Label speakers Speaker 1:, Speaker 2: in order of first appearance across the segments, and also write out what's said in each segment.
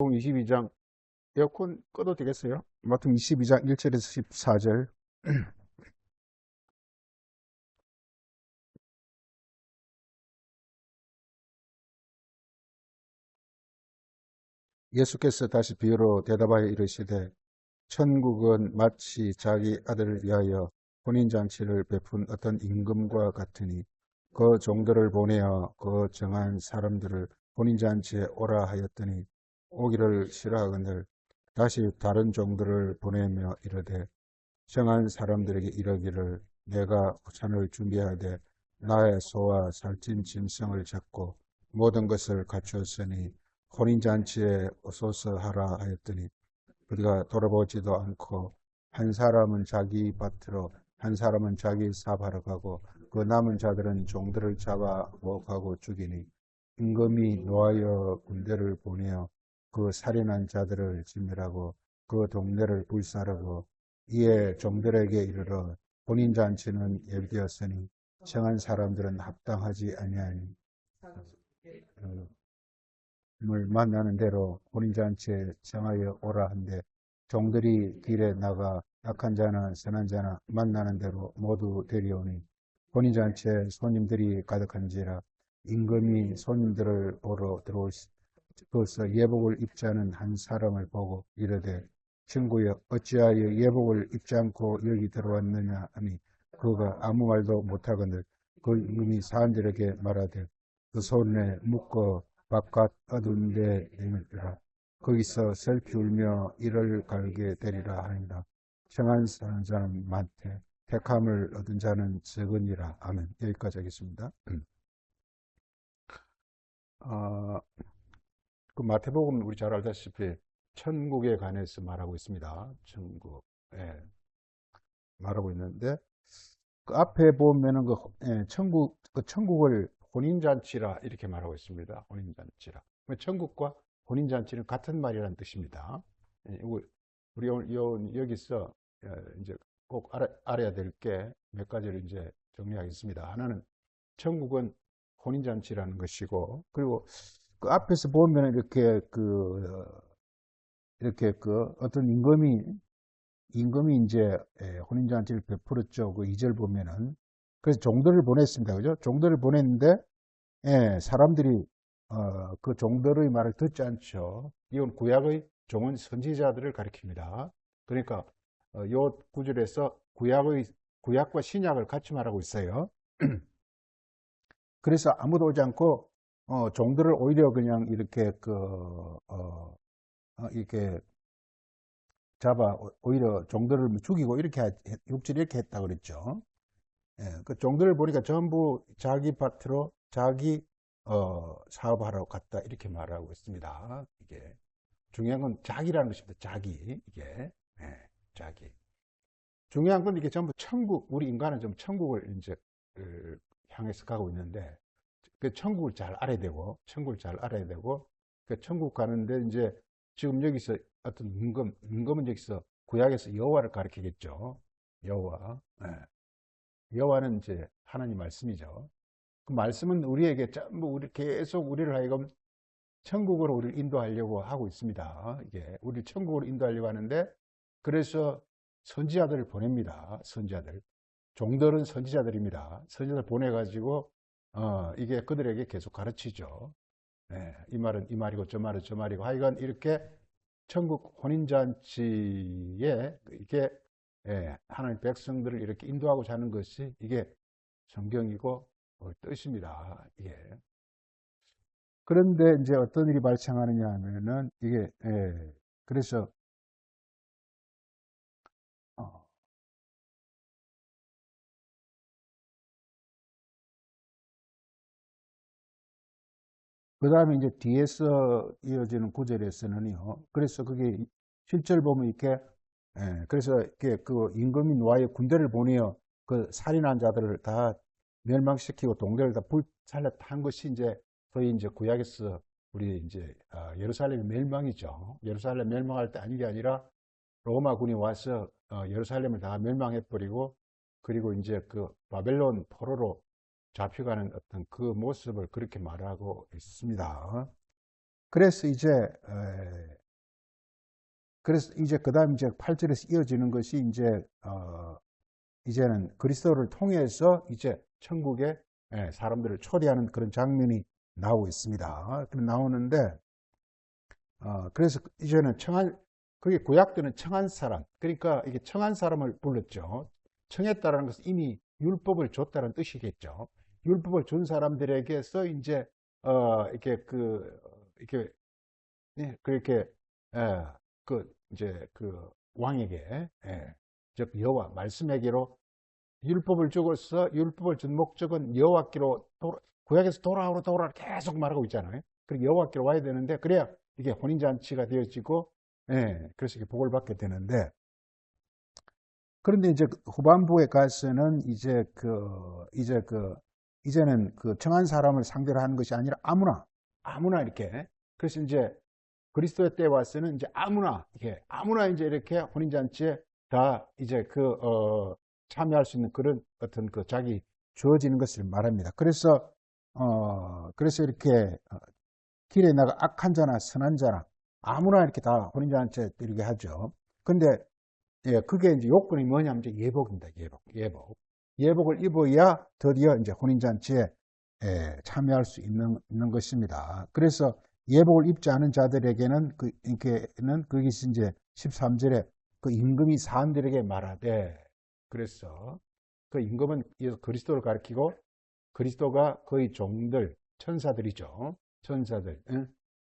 Speaker 1: 22장 에어컨 꺼도 되겠어요? 마태복음 22장 1절에서 14절. 예수께서 다시 비유로 대답하여 이르시되 천국은 마치 자기 아들을 위하여 혼인잔치를 베푼 어떤 임금과 같으니 그 종들을 보내어 그 정한 사람들을 혼인잔치에 오라 하였더니 오기를 싫어하거늘 다시 다른 종들을 보내며 이르되 정한 사람들에게 이르기를 내가 잔을 준비하되 나의 소와 살찐 짐승을 잡고 모든 것을 갖추었으니 혼인잔치에 오소서 하라 하였더니 우리가 돌아보지도 않고 한 사람은 자기 밭으로 한 사람은 자기 사바로 가고 그 남은 자들은 종들을 잡아 모욕하고 죽이니 임금이 노하여 군대를 보내어 그 살인한 자들을 진멸하고 그 동네를 불사르고 이에 종들에게 이르러 혼인잔치는 예비되었으니 정한 사람들은 합당하지 아니하니 을 만나는 대로 혼인잔치에 정하여 오라 한데 종들이 길에 나가 약한 자나 선한 자나 만나는 대로 모두 데려오니 혼인잔치에 손님들이 가득한지라 임금이 손님들을 보러 들어오서 예복을 입지 않은 한 사람을 보고 이르되 친구여 어찌하여 예복을 입지 않고 여기 들어왔느냐 하니 그가 아무 말도 못하거늘 그 임금이 사람들에게 말하되 그 손에 묶어 바깥 어두운 데 내밀더라. 거기서 슬피 울며 이를 갈게 되리라 하니라. 정한 사람 많되 택함을 얻은 자는 적으니라. 아멘. 여기까지 하겠습니다. 그 마태복음 우리 잘 알다시피 천국에 관해서 말하고 있습니다. 천국. 예, 말하고 있는데 그 앞에 보면은 천국을 혼인잔치라 이렇게 말하고 있습니다. 혼인잔치라. 천국과 혼인잔치는 같은 말이라는 뜻입니다. 우리 오늘 여기서 이제 꼭 알아야 될 게 몇 가지를 이제 정리하겠습니다. 하나는 천국은 혼인잔치라는 것이고, 그리고 그 앞에서 보면 이렇게 어떤 임금이 이제 혼인잔치를 베풀었죠. 그 2절 보면은. 그래서 종들을 보냈습니다. 그죠? 종들을 보냈는데, 사람들이, 그 종들의 말을 듣지 않죠. 이건 구약의 종은 선지자들을 가리킵니다. 그러니까, 요 구절에서 구약과 신약을 같이 말하고 있어요. 그래서 아무도 오지 않고, 종들을 오히려 그냥 이렇게 잡아 오히려 종들을 죽이고 육질 이렇게 했다 그랬죠. 그 종들을 보니까 전부 자기 밭으로 자기 사업하러 갔다 이렇게 말하고 있습니다. 이게 중요한 건 자기라는 것입니다. 자기 이게 자기. 중요한 건 이게 전부 우리 인간은 좀 천국을 이제 향해서 가고 있는데 그 천국을 잘 알아야 되고 그 천국 가는데 이제 지금 여기서 어떤 임금은 여기서 구약에서 여호와를 가리키겠죠. 여호와. 여호와는 이제 하나님 말씀이죠. 그 말씀은 우리에게 전부 계속 우리를 하여금 천국으로 우리를 인도하려고 하고 있습니다. 이게 우리 천국으로 인도하려고 하는데 그래서 선지자들을 보냅니다. 선지자들. 종들은 선지자들입니다. 선지자들 보내가지고 이게 그들에게 계속 가르치죠. 이 말은 이 말이고 저 말은 저 말이고 하여간 이렇게 천국 혼인잔치에 이게 하나님 백성들을 이렇게 인도하고자 하는 것이 이게 성경이고 뜻입니다. 예. 그런데 이제 어떤 일이 발생하느냐 하면은 이게 그래서 그 다음에 이제 뒤에서 이어지는 구절에서는요. 그래서 그게 실절 보면 이렇게 그래서 이렇게 그 임금이 노아의 군대를 보내어 그 살인한 자들을 다 멸망시키고 동네를 다 불살렸다 한 것이 이제 소위 이제 구약에서 우리 이제 예루살렘 멸망이죠. 예루살렘 멸망할 때 아닌 게 아니라 로마군이 와서 예루살렘을 다 멸망해버리고 그리고 이제 그 바벨론 포로로 잡혀가는 어떤 그 모습을 그렇게 말하고 있습니다. 그래서 이제 그다음 이제 8절에서 이어지는 것이 이제 이제는 그리스도를 통해서 이제 천국에 사람들을 초대하는 그런 장면이 나오고 있습니다. 나오는데 그래서 이제는 그게 구약 때는 청한 사람, 그러니까 이게 청한 사람을 불렀죠. 청했다라는 것은 이미 율법을 줬다는 뜻이겠죠. 율법을 준 사람들에게서 이제 이렇게 네, 그렇게 이제 그 왕에게 즉 여호와 말씀에게로 율법을 주고서 율법을 준 목적은 여호와께로 구약에서 돌아오라 계속 말하고 있잖아요. 그리고 여호와께로 와야 되는데 그래야 이게 혼인잔치가 되어지고 그래서 이게 복을 받게 되는데 그런데 이제 후반부에 가서는 이제는 그 청한 사람을 상대로 하는 것이 아니라 아무나 이렇게 그래서 이제 그리스도의 때에 와서는 이제 아무나 이제 이렇게 혼인잔치에 다 이제 참여할 수 있는 그런 어떤 자기 주어지는 것을 말합니다. 그래서 이렇게 길에 나가 악한 자나 선한 자나 아무나 이렇게 다 혼인잔치에 이렇게 하죠. 근데 그게 이제 요건이 뭐냐면 이제 예복입니다. 예복을 입어야 드디어 이제 혼인잔치에 참여할 수 있는 것입니다. 그래서 예복을 입지 않은 자들에게는 거기서 이제 13절에 그 임금이 사람들에게 말하되 그래서 그 임금은 그리스도를 가리키고 그리스도가 그의 종들 천사들이죠.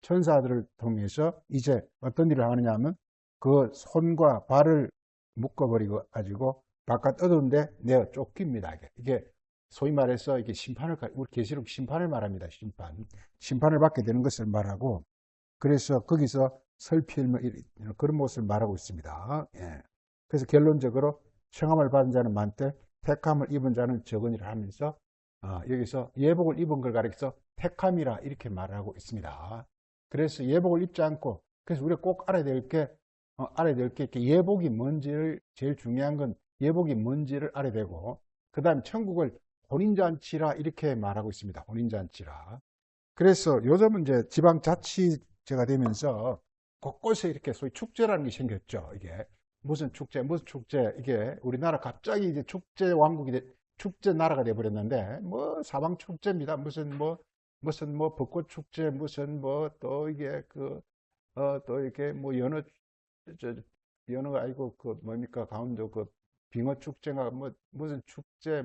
Speaker 1: 천사들을 통해서 이제 어떤 일을 하느냐 하면 그 손과 발을 묶어버리고 가지고 바깥 어두운데 내어 쫓깁니다. 이게 소위 말해서 이게 우리 계시록 심판을 말합니다. 심판을 받게 되는 것을 말하고 그래서 거기서 설필 그런 모습을 말하고 있습니다. 그래서 결론적으로 청함을 받은 자는 많되 택함을 입은 자는 적으니라 하면서 여기서 예복을 입은 걸 가리켜서 택함이라 이렇게 말하고 있습니다. 그래서 예복을 입지 않고 그래서 우리가 꼭 알아야 될 게 이렇게 예복이 뭔지를 제일 중요한 건 예복이 뭔지를 알아야 되고 그 다음 천국을 혼인잔치라 이렇게 말하고 있습니다. 혼인잔치라. 그래서 요즘은 이제 지방자치제가 되면서 곳곳에 이렇게 소위 축제라는 게 생겼죠. 이게 무슨 축제 이게 우리나라 갑자기 이제 축제 왕국이 축제 나라가 돼 버렸는데 뭐 사방 축제입니다. 무슨 뭐 벚꽃 축제 무슨 뭐 또 이게 또 이렇게 뭐 연어가 아니고 뭡니까 가운데 빙어 축제가 무슨 축제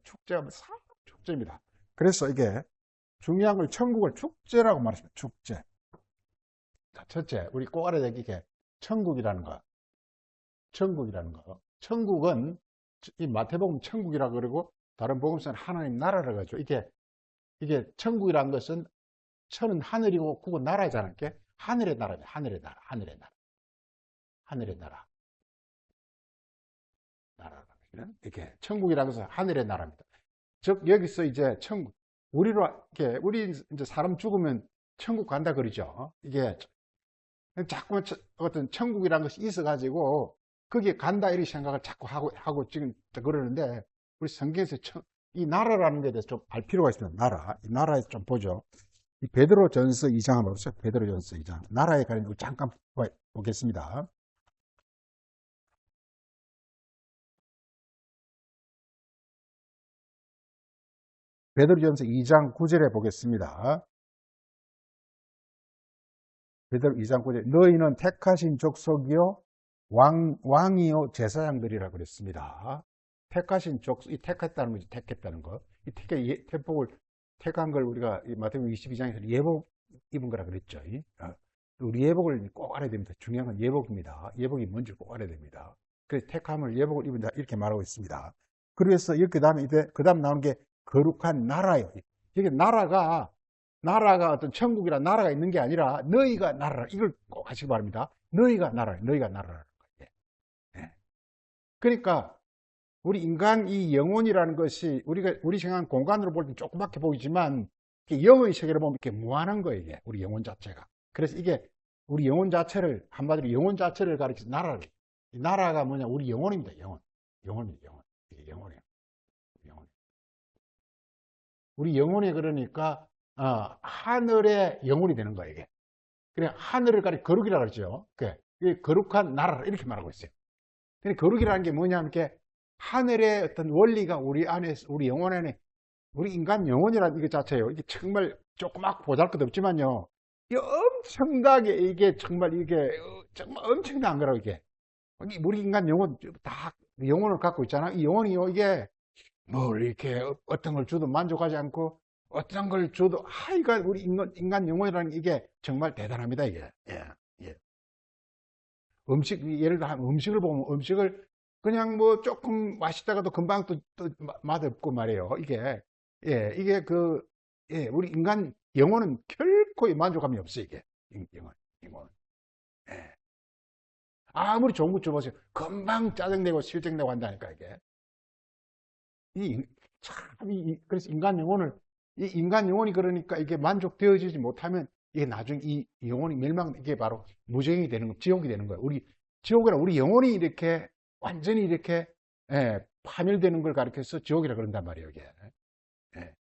Speaker 1: 축제가 사방 축제입니다. 그래서 이게 중요한 걸 천국을 축제라고 말했습니다. 축제. 자, 첫째, 우리 꼭 알아야 될 게 천국이라는 거. 천국은 이 마태복음 천국이라 그러고 다른 복음서는 하나님 나라라고 하죠. 이게 천국이라는 것은 천은 하늘이고 국은 나라잖아요. 이게 하늘의 나라입니다. 하늘의 나라. 이렇게 천국이라는 것은 하늘의 나라입니다. 즉 여기서 이제 천국 우리 이제 사람 죽으면 천국 간다 그러죠. 이게 자꾸 어떤 천국이라는 것이 있어가지고 거기에 간다 이런 생각을 자꾸 하고 지금 그러는데 우리 성경에서 이 나라라는 것에 대해서 좀 알 필요가 있습니다. 이 나라에서 좀 보죠. 이 베드로전서 2장 한번 보세요. 베드로전서 2장 나라에 관한 거 잠깐 보겠습니다. 베드로전서 2장 9절에 보겠습니다. 베드로 2장 9절 너희는 택하신 족속이요 왕이요 제사장들이라 그랬습니다. 택하신 족속, 이 택했다는 거지, 택했다는 거. 이 택한 걸 우리가 마태복음 22장에서 예복 입은 거라 그랬죠. 우리 예복을 꼭 알아야 됩니다. 중요한 건 예복입니다. 예복이 뭔지 꼭 알아야 됩니다. 그래서 택함을 예복을 입은다 이렇게 말하고 있습니다. 그래서 그 다음 나오는 게 거룩한 나라요. 이게 나라가 어떤 천국이란 나라가 있는 게 아니라 너희가 나라라. 이걸 꼭 하시기 바랍니다. 너희가 나라라는 거예요. 그러니까 우리 인간 이 영혼이라는 것이 우리 생각하는 공간으로 볼 때 조그맣게 보이지만 영의 세계로 보면 이렇게 무한한 거예요. 이게 우리 영혼 자체가. 그래서 이게 우리 영혼 자체를 한마디로 영혼 자체를 가리켜서 나라를 이 나라가 뭐냐 우리 영혼입니다. 영혼이에요. 우리 영혼이 그러니까 하늘의 영혼이 되는 거예요. 이게 그래 하늘을 가리 거룩이라고 그러죠. 그 거룩한 나라를 이렇게 말하고 있어요. 근데 거룩이라는 게 뭐냐면 이게 하늘의 어떤 원리가 우리 안에, 우리 영혼 안에, 우리 인간 영혼이라는 게 자체예요. 이게 정말 조그맣고 보잘것없지만요, 이게 엄청나게, 이게 정말 이게 정말 엄청난 거라고. 이게 우리 인간 영혼 다 영혼을 갖고 있잖아. 이 영혼이요, 이게 뭘 이렇게 어떤 걸 줘도 만족하지 않고 어떤 걸 줘도 하여간 우리 인간 영혼이라는 게 이게 정말 대단합니다. 이게 예. 예를 들어 음식을 보면 음식을 그냥 뭐 조금 맛있다가도 금방 또 맛없고 말이에요. 이게 우리 인간 영혼은 결코 만족감이 없어요. 이게 영혼. 예. 아무리 좋은 것 줘보세요. 금방 짜증내고 실증내고 한다니까 이게. 그래서 인간 영혼이 그러니까 이게 만족되어지지 못하면 이게 나중에 이 영혼이 이게 바로 무정이 되는 거, 지옥이 되는 거예요. 지옥이라 우리 영혼이 이렇게 완전히 이렇게 파멸되는 걸 가리켜서 지옥이라 그런단 말이에요, 이게.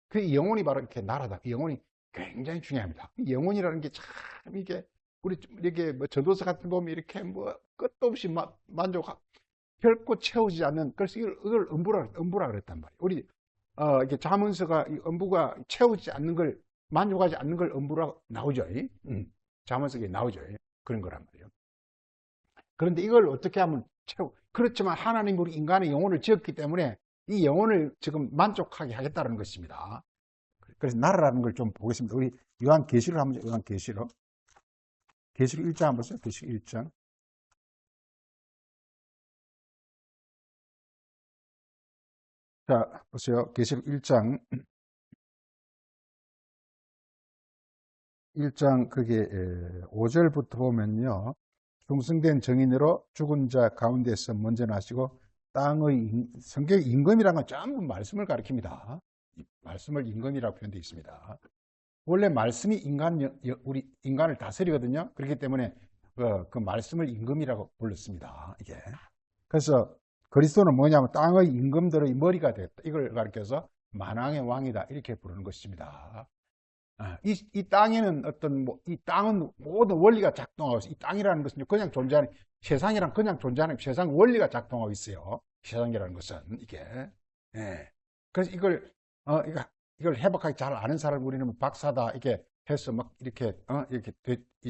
Speaker 1: 그 영혼이 바로 이렇게 나라다. 이 영혼이 굉장히 중요합니다. 이 영혼이라는 게 참 이게 우리 이렇게 뭐 전도서 같은 거 보면 이렇게 뭐 끝도 없이 결코 채우지 않는, 그래서 이걸 음부라 그랬단 말이에요. 이게 자문서가, 이 음부가 채우지 않는 걸, 만족하지 않는 걸 음부라 나오죠. 자문서에 나오죠. 그런 거란 말이에요. 그런데 이걸 어떻게 하면 그렇지만 하나님 우리 인간의 영혼을 지었기 때문에 이 영혼을 지금 만족하게 하겠다는 것입니다. 그래서 나라라는 걸 좀 보겠습니다. 우리 요한계시록 한번, 요한계시록 1장 한번 보세요. 계시록 1장. 자, 보세요. 계시록 1장. 1장 그게 5절부터 보면요. 충성된 정인으로 죽은 자 가운데서 먼저 나시고 성경 임금이라는 건 전부 말씀을 가리킵니다. 말씀을 임금이라고 표현되어 있습니다. 원래 말씀이 우리 인간을 다스리거든요. 그렇기 때문에 그 말씀을 임금이라고 불렀습니다. 이게. 그래서 그리스도는 뭐냐면 땅의 임금들의 머리가 됐다. 이걸 가리켜서 만왕의 왕이다. 이렇게 부르는 것입니다. 이 땅에는 이 땅은 모든 원리가 작동하고 있어요. 이 땅이라는 것은 그냥 존재하는, 세상이랑 그냥 존재하는 세상 원리가 작동하고 있어요. 세상이라는 것은 이게. 그래서 이걸 해박하게 잘 아는 사람 우리는 박사다 이렇게 해서 막 이렇게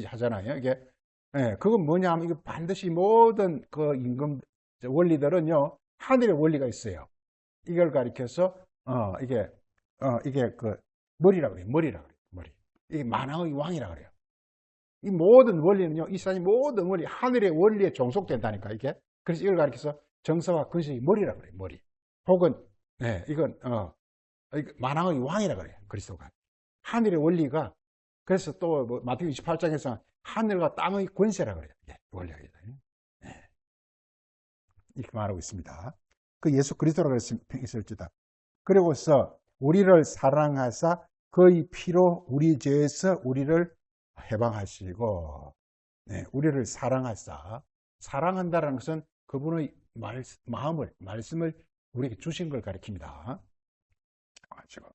Speaker 1: 하잖아요. 이게. 그건 뭐냐 하면 이거 반드시 모든 그 임금 원리들은요, 하늘의 원리가 있어요. 이걸 가리켜서 이게 그 머리라고 그래요. 머리. 이게 만왕의 왕이라고 그래요. 이 모든 원리는요, 이 세상의 모든 원리, 하늘의 원리에 종속된다니까, 이게. 그래서 이걸 가리켜서 정서와 근식이 머리라고 그래요. 머리. 혹은 이건 만왕의 왕이라고 그래요. 그리스도가. 하늘의 원리가. 그래서 또 뭐 마태복음 28장에서 하늘과 땅의 권세라고 그래요. 원리가 이렇게 말하고 있습니다. 그 예수 그리스도라고 했을지다. 그리고서 우리를 사랑하사 그의 피로 우리 죄에서 우리를 해방하시고, 우리를 사랑하사, 사랑한다는 것은 그분의 말씀을 우리에게 주신 걸 가리킵니다.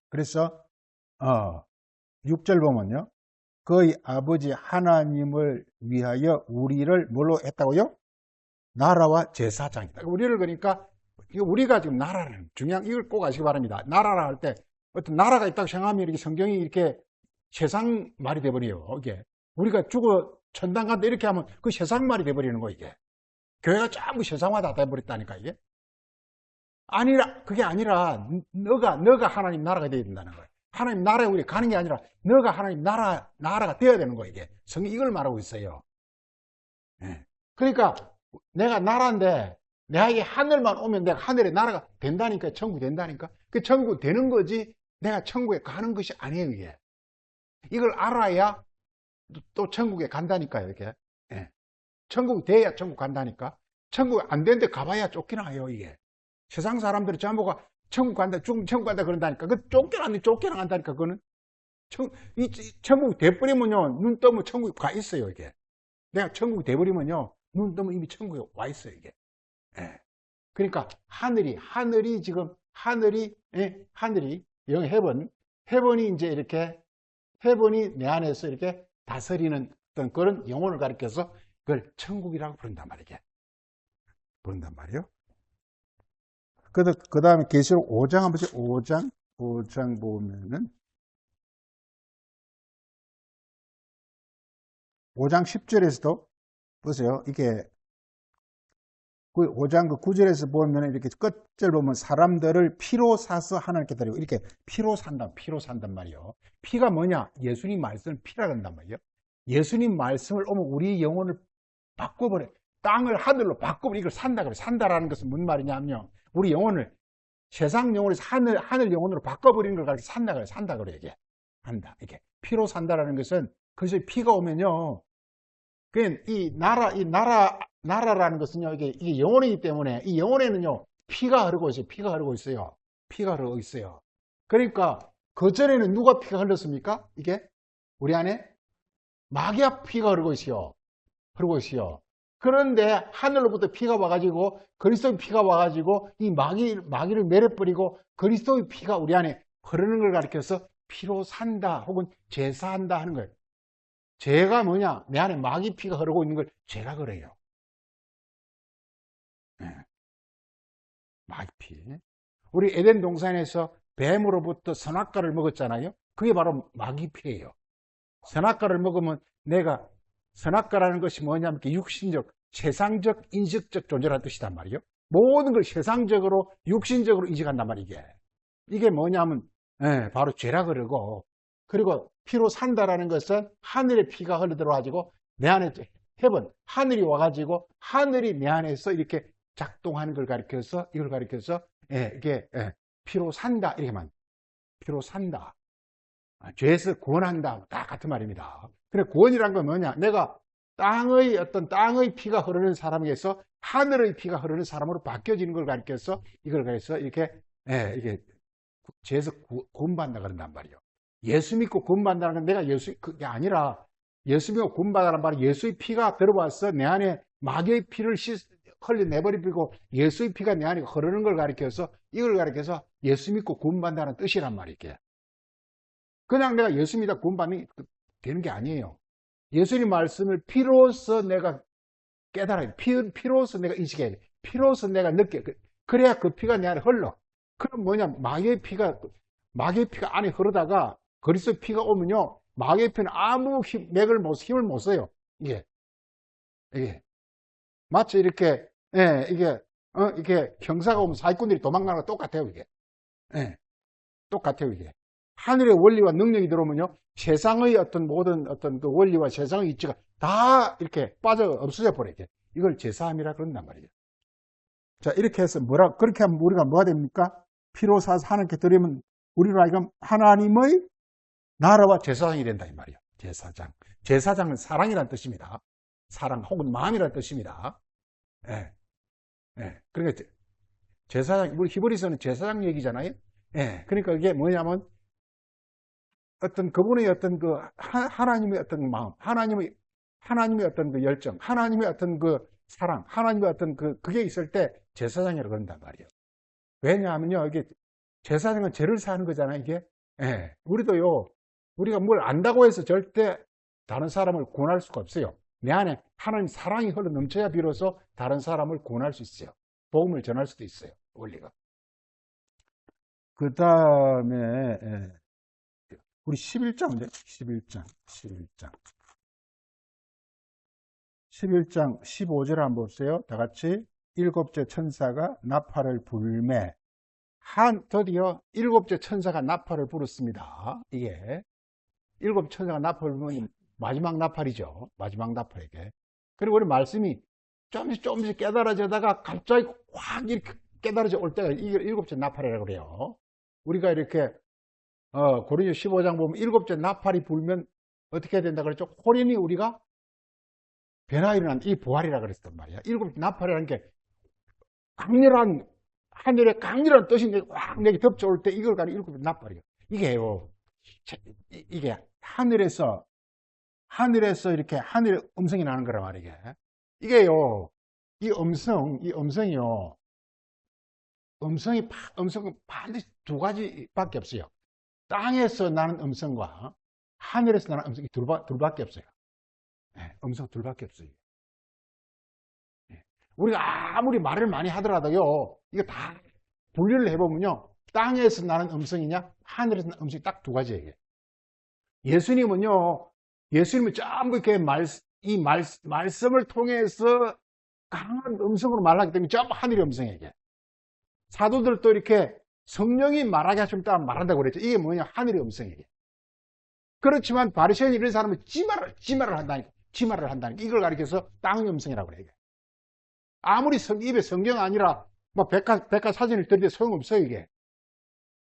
Speaker 1: 그래서 6절 보면요, 그의 아버지 하나님을 위하여 우리를 뭘로 했다고요? 나라와 제사장이다. 우리를 그러니까 우리가 지금 나라는 중요한, 이걸 꼭 아시기 바랍니다. 나라라 할 때 어떤 나라가 있다고 생각하면 이렇게 성경이 이렇게 세상 말이 돼버려요. 이게 우리가 죽어 천당 간다 이렇게 하면 그 세상 말이 돼버리는 거. 이게 교회가 전부 세상화다 돼버렸다니까. 이게 그게 아니라 너가 하나님 나라가 돼야 된다는 거예요. 하나님 나라에 우리 가는 게 아니라 너가 하나님 나라가 돼야 되는 거. 이게 성경이 이걸 말하고 있어요. 그러니까 내가 나라인데 내가 하늘만 오면 내가 하늘의 나라가 된다니까. 천국이 된다니까. 그 천국 되는 거지 내가 천국에 가는 것이 아니에요. 이게 이걸 알아야 또 천국에 간다니까요. 이렇게 천국이 돼야 천국 간다니까. 천국 안 되는데 가봐야 쫓기나요. 이게 세상 사람들이 전부가 천국 간다, 천국 간다 그런다니까. 그 쫓겨나간다니까. 그거는 천국이 돼버리면요, 눈 떠면 천국에 가 있어요. 이게 내가 천국이 돼버리면요, 눈 뜨면 이미 천국에 와 있어요. 이게 그러니까 하늘이 지금 하늘이 영 헤븐이 이제 이렇게 헤븐이 내 안에서 이렇게 다스리는 어떤 그런 영혼을 가리켜서 그걸 천국이라고 부른단 말이에요. 부른단 말이에요. 그 다음에 계시록 5장 한번 보세요. 5장 보면은 5장 10절에서도 보세요. 이게 5장 그 9절에서 보면 이렇게 끝절 보면 사람들을 피로 사서 하나님께 드리고 이렇게 피로 산단 말이에요. 피가 뭐냐? 예수님 말씀을 피라 그런단 말이에요. 예수님 말씀을 오면 우리 영혼을 바꿔버려. 땅을 하늘로 바꿔버려. 이걸 산다 그래. 산다라는 것은 무슨 말이냐면요. 우리 영혼을 세상 영혼에서 하늘 영혼으로 바꿔버리는 걸 가지고 산다 그래. 산다 그래. 이게. 한다. 이게. 피로 산다라는 것은 그래서 피가 오면요. 나라라는 것은요, 이게 영혼이기 때문에, 이 영혼에는요, 피가 흐르고 있어요. 피가 흐르고 있어요. 피가 흐르고 있어요. 그러니까, 그전에는 누가 피가 흘렀습니까? 이게? 우리 안에? 마귀의 피가 흐르고 있어요. 흐르고 있어요. 그런데, 하늘로부터 피가 와가지고, 그리스도의 피가 와가지고, 이 마귀를 매려버리고, 그리스도의 피가 우리 안에 흐르는 걸 가리켜서, 피로 산다, 혹은 제사한다 하는 거예요. 죄가 뭐냐? 내 안에 마귀 피가 흐르고 있는 걸 죄라 그래요. 네. 마귀 피. 우리 에덴 동산에서 뱀으로부터 선악과를 먹었잖아요. 그게 바로 마귀 피예요. 선악과를 먹으면 내가 선악과라는 것이 뭐냐면 육신적, 세상적, 인식적 존재라는 뜻이단 말이에요. 모든 걸 세상적으로, 육신적으로 인식한단 말이에요. 이게 뭐냐면 바로 죄라 그러고 그리고 피로 산다라는 것은 하늘의 피가 흘러들어가지고 내 안에 헤븐, 하늘이 와가지고 하늘이 내 안에서 이렇게 작동하는 걸 가리켜서 이걸 가리켜서 이게 피로 산다 이렇게만 피로 산다. 죄에서 구원한다 다 같은 말입니다. 그래 구원이란 건 뭐냐? 내가 땅의 피가 흐르는 사람에게서 하늘의 피가 흐르는 사람으로 바뀌어지는 걸 가리켜서 이걸 가리켜서 이게 죄에서 구원받는다 그런단 말이에요. 예수 믿고 구원받는다는 건 내가 그게 아니라 예수 믿고 구원받으라는 말은 예수의 피가 들어와서 내 안에 마귀의 피를 흘려내버리고 예수의 피가 내 안에 흐르는 걸 가리켜서 이걸 가리켜서 예수 믿고 구원받는다는 뜻이란 말이에요. 그냥 내가 예수 믿다 구원받는 되는 게 아니에요. 예수님 말씀을 피로서 내가 깨달아야 돼. 피로서 내가 인식해야 돼. 피로서 내가 느껴. 그래야 그 피가 내 안에 흘러. 그럼 뭐냐? 마귀의 피가 안에 흐르다가 그리스도의 피가 오면요. 마귀의 피는 아무 힘을 못 써요. 이게. 마치 이렇게, 이게 형사가 오면 사기꾼들이 도망가는 거 똑같아요, 이게. 똑같아요, 이게. 하늘의 원리와 능력이 들어오면요. 세상의 모든 그 원리와 세상의 이치가 다 이렇게 없어져 버려요. 이걸 제사함이라 그런단 말이에요. 자, 이렇게 해서 그렇게 하면 우리가 뭐가 됩니까? 피로 사서 하나님께 드리면 우리로 하여금 하나님의 나라와 제사장이 된다 이 말이에요. 제사장. 제사장은 사랑이라는 뜻입니다. 사랑 혹은 마음이라는 뜻입니다. 그러니까 제사장, 우리 히브리서는 제사장 얘기잖아요. 그러니까 이게 뭐냐면 어떤 그분의 어떤 그 하나님의 어떤 마음, 하나님의 어떤 그 열정, 하나님의 어떤 그 사랑, 하나님의 어떤 그게 있을 때 제사장이라고 그런단 말이에요. 왜냐하면요, 이게 제사장은 죄를 사는 거잖아요, 이게. 우리도요, 우리가 뭘 안다고 해서 절대 다른 사람을 구원할 수가 없어요. 내 안에 하나님 사랑이 흘러 넘쳐야 비로소 다른 사람을 구원할 수 있어요. 복음을 전할 수도 있어요, 원리가. 그 다음에, 우리 11장인데, 11장 15절 한번 보세요. 다 같이. 일곱째 천사가 나팔을 불매. 드디어 일곱째 천사가 나팔을 불었습니다. 이게. 일곱 천사가 나팔을 불면 마지막 나팔이죠. 마지막 나팔에게. 그리고 우리 말씀이 조금씩 깨달아지다가 갑자기 확 이렇게 깨달아져 올 때가 이게 일곱째 나팔이라고 그래요. 우리가 이렇게, 고린도 15장 보면 일곱째 나팔이 불면 어떻게 해야 된다 그랬죠? 호련히 우리가 변화 일어난 이 부활이라 그랬단 말이야. 일곱째 나팔이라는 게 강렬한, 하늘에 강렬한 뜻이 확 내게 덮쳐올 때 이걸 가리고 일곱째 나팔이에요. 이게요, 이게 하늘에서 이렇게 하늘의 음성이 나는 거란 말이에요. 이게요, 이 음성이요, 음성은 반드시 두 가지밖에 없어요. 땅에서 나는 음성과 하늘에서 나는 음성이 둘밖에 없어요. 음성 둘밖에 없어요. 우리가 아무리 말을 많이 하더라도요, 이거 다 분류를 해보면요, 땅에서 나는 음성이냐, 하늘에서 나는 음성이 딱 두 가지예요. 예수님은 전부 이렇게 말씀을 통해서 강한 음성으로 말하기 때문에 전부 하늘의 음성이에요. 사도들도 이렇게 성령이 말하게 하시면 따라 말한다고 그랬죠. 이게 뭐냐, 하늘의 음성이에요. 그렇지만 바리새인 이런 사람은 지말을 한다니까. 이걸 가리켜서 땅의 음성이라고 그래요. 아무리 입에 성경 아니라 뭐 백과사전을 들이대 소용없어요, 이게.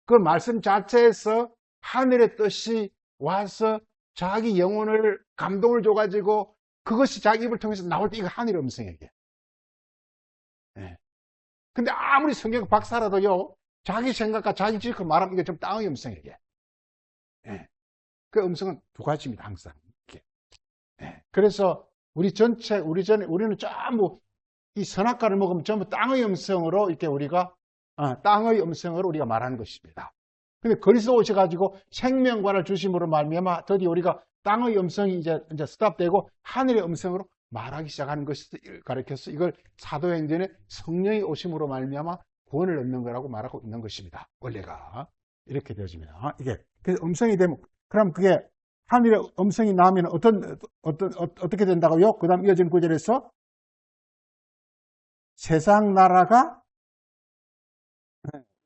Speaker 1: 그 말씀 자체에서 하늘의 뜻이 와서 자기 영혼을 감동을 줘가지고 그것이 자기 입을 통해서 나올 때 이거 하늘의 음성이에요. 근데 아무리 성경 박사라도요, 자기 생각과 자기 지식 말하면 이게 좀 땅의 음성이에요. 그 음성은 두 가지입니다, 항상. 그래서 우리는 전부 이 선악과를 먹으면 전부 땅의 음성으로 이렇게 우리가 땅의 음성으로 우리가 말하는 것입니다. 근데 그리스도 오셔가지고 생명과를 주심으로 말미암아 드디어 우리가 땅의 음성이 이제 스탑되고 하늘의 음성으로 말하기 시작하는 것을 가르쳐서 이걸 사도행전의 성령이 오심으로 말미암아 구원을 얻는 거라고 말하고 있는 것입니다. 원래가 이렇게 되어집니다. 이게 그래서 음성이 되면 그럼 그게 하늘의 음성이 나오면 어떻게 된다고요? 그 다음 이어지는 구절에서 세상 나라가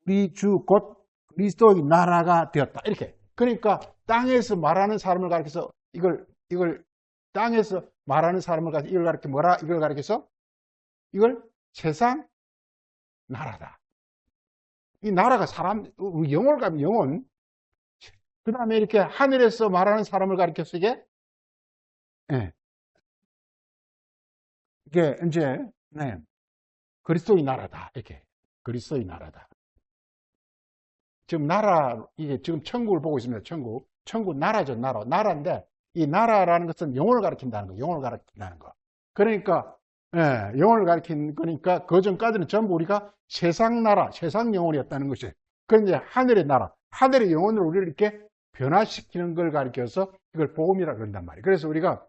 Speaker 1: 우리 주 곧 그리스도의 나라가 되었다. 이렇게. 그러니까 땅에서 말하는 사람을 가리켜서 이걸 땅에서 말하는 사람을 가리켜서 이걸 가리켜 뭐라? 이걸 가리켜서 이걸 세상 나라다. 이 나라가 사람, 영혼을 가면 영혼. 그 다음에 이렇게 하늘에서 말하는 사람을 가리켜서 이게 이제 그리스도의 나라다. 이렇게. 그리스도의 나라다. 지금 이게 지금 천국을 보고 있습니다. 천국 나라죠, 나라. 나라인데, 이 나라라는 것은 영혼을 가리킨다는 거, 영혼을 가리킨다는 거. 그러니까, 영혼을 가리킨 거니까, 그 전까지는 전부 우리가 세상 나라, 세상 영혼이었다는 것이. 그런데 하늘의 나라, 하늘의 영혼을 우리를 이렇게 변화시키는 걸 가리켜서 이걸 복음이라고 그런단 말이에요. 그래서 우리가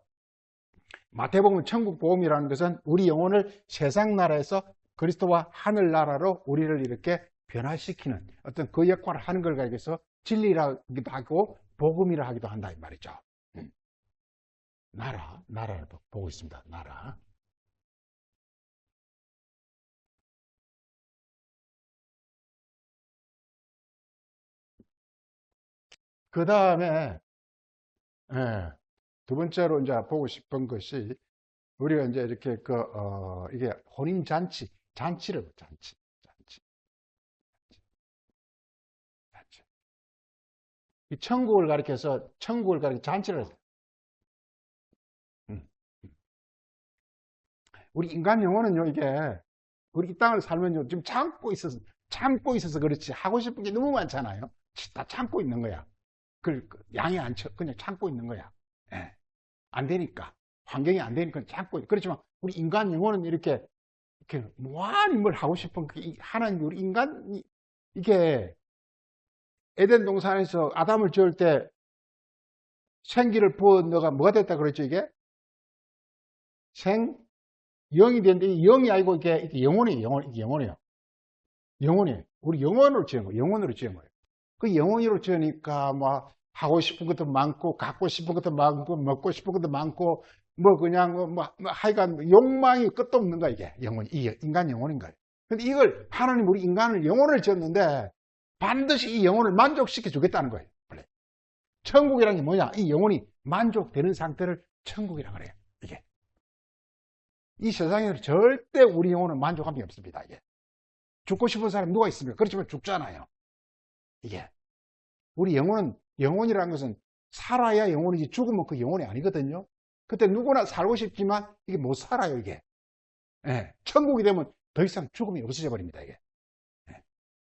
Speaker 1: 마태복음 천국 복음이라는 것은 우리 영혼을 세상 나라에서 그리스도와 하늘나라로 우리를 이렇게 변화시키는 어떤 그 역할을 하는 걸 가리켜서 진리라기도 하고 복음이라 하기도 한다 이 말이죠. 나라를 보고 있습니다. 나라. 그 다음에 두 번째로 이제 보고 싶은 것이 우리가 이제 이렇게 이게 혼인 잔치를 잔치. 이 천국을 가리켜서 잔치를 해서 우리 인간 영혼은요, 이게 우리 이 땅을 살면요, 지금 참고 있어서 그렇지 하고 싶은 게 너무 많잖아요. 다 참고 있는 거야. 양이 안 쳐, 그냥 참고 있는 거야. 안 되니까. 환경이 안 되니까 참고 있는. 그렇지만 우리 인간 영혼은 이렇게 무한히 뭘 하고 싶은 하나님 우리 인간이 이게 에덴 동산에서 아담을 지을 때 생기를 부어 너가 뭐가 됐다 그랬죠, 이게? 영이 되는데, 이 영이 아니고 이게 영혼이에요, 영혼이에요. 영혼이에요. 우리 영혼으로 지은 거예요. 영혼으로 지은 거예요. 그 영혼으로 지으니까, 뭐, 하고 싶은 것도 많고, 갖고 싶은 것도 많고, 먹고 싶은 것도 많고, 하여간 욕망이 끝도 없는 거야, 이게. 이게 인간 영혼인 거예요. 근데 이걸, 하나님 우리 인간을 영혼을 지었는데, 반드시 이 영혼을 만족시켜 주겠다는 거예요. 원래. 천국이라는 게 뭐냐? 이 영혼이 만족되는 상태를 천국이라고 그래요. 이게. 이 세상에서 절대 우리 영혼은 만족함이 없습니다. 이게. 죽고 싶은 사람 누가 있습니까? 그렇지만 죽잖아요. 이게. 우리 영혼이라는 것은 살아야 영혼이지 죽으면 그 영혼이 아니거든요. 그때 누구나 살고 싶지만 이게 못 살아요, 이게. 천국이 되면 더 이상 죽음이 없어져 버립니다, 이게.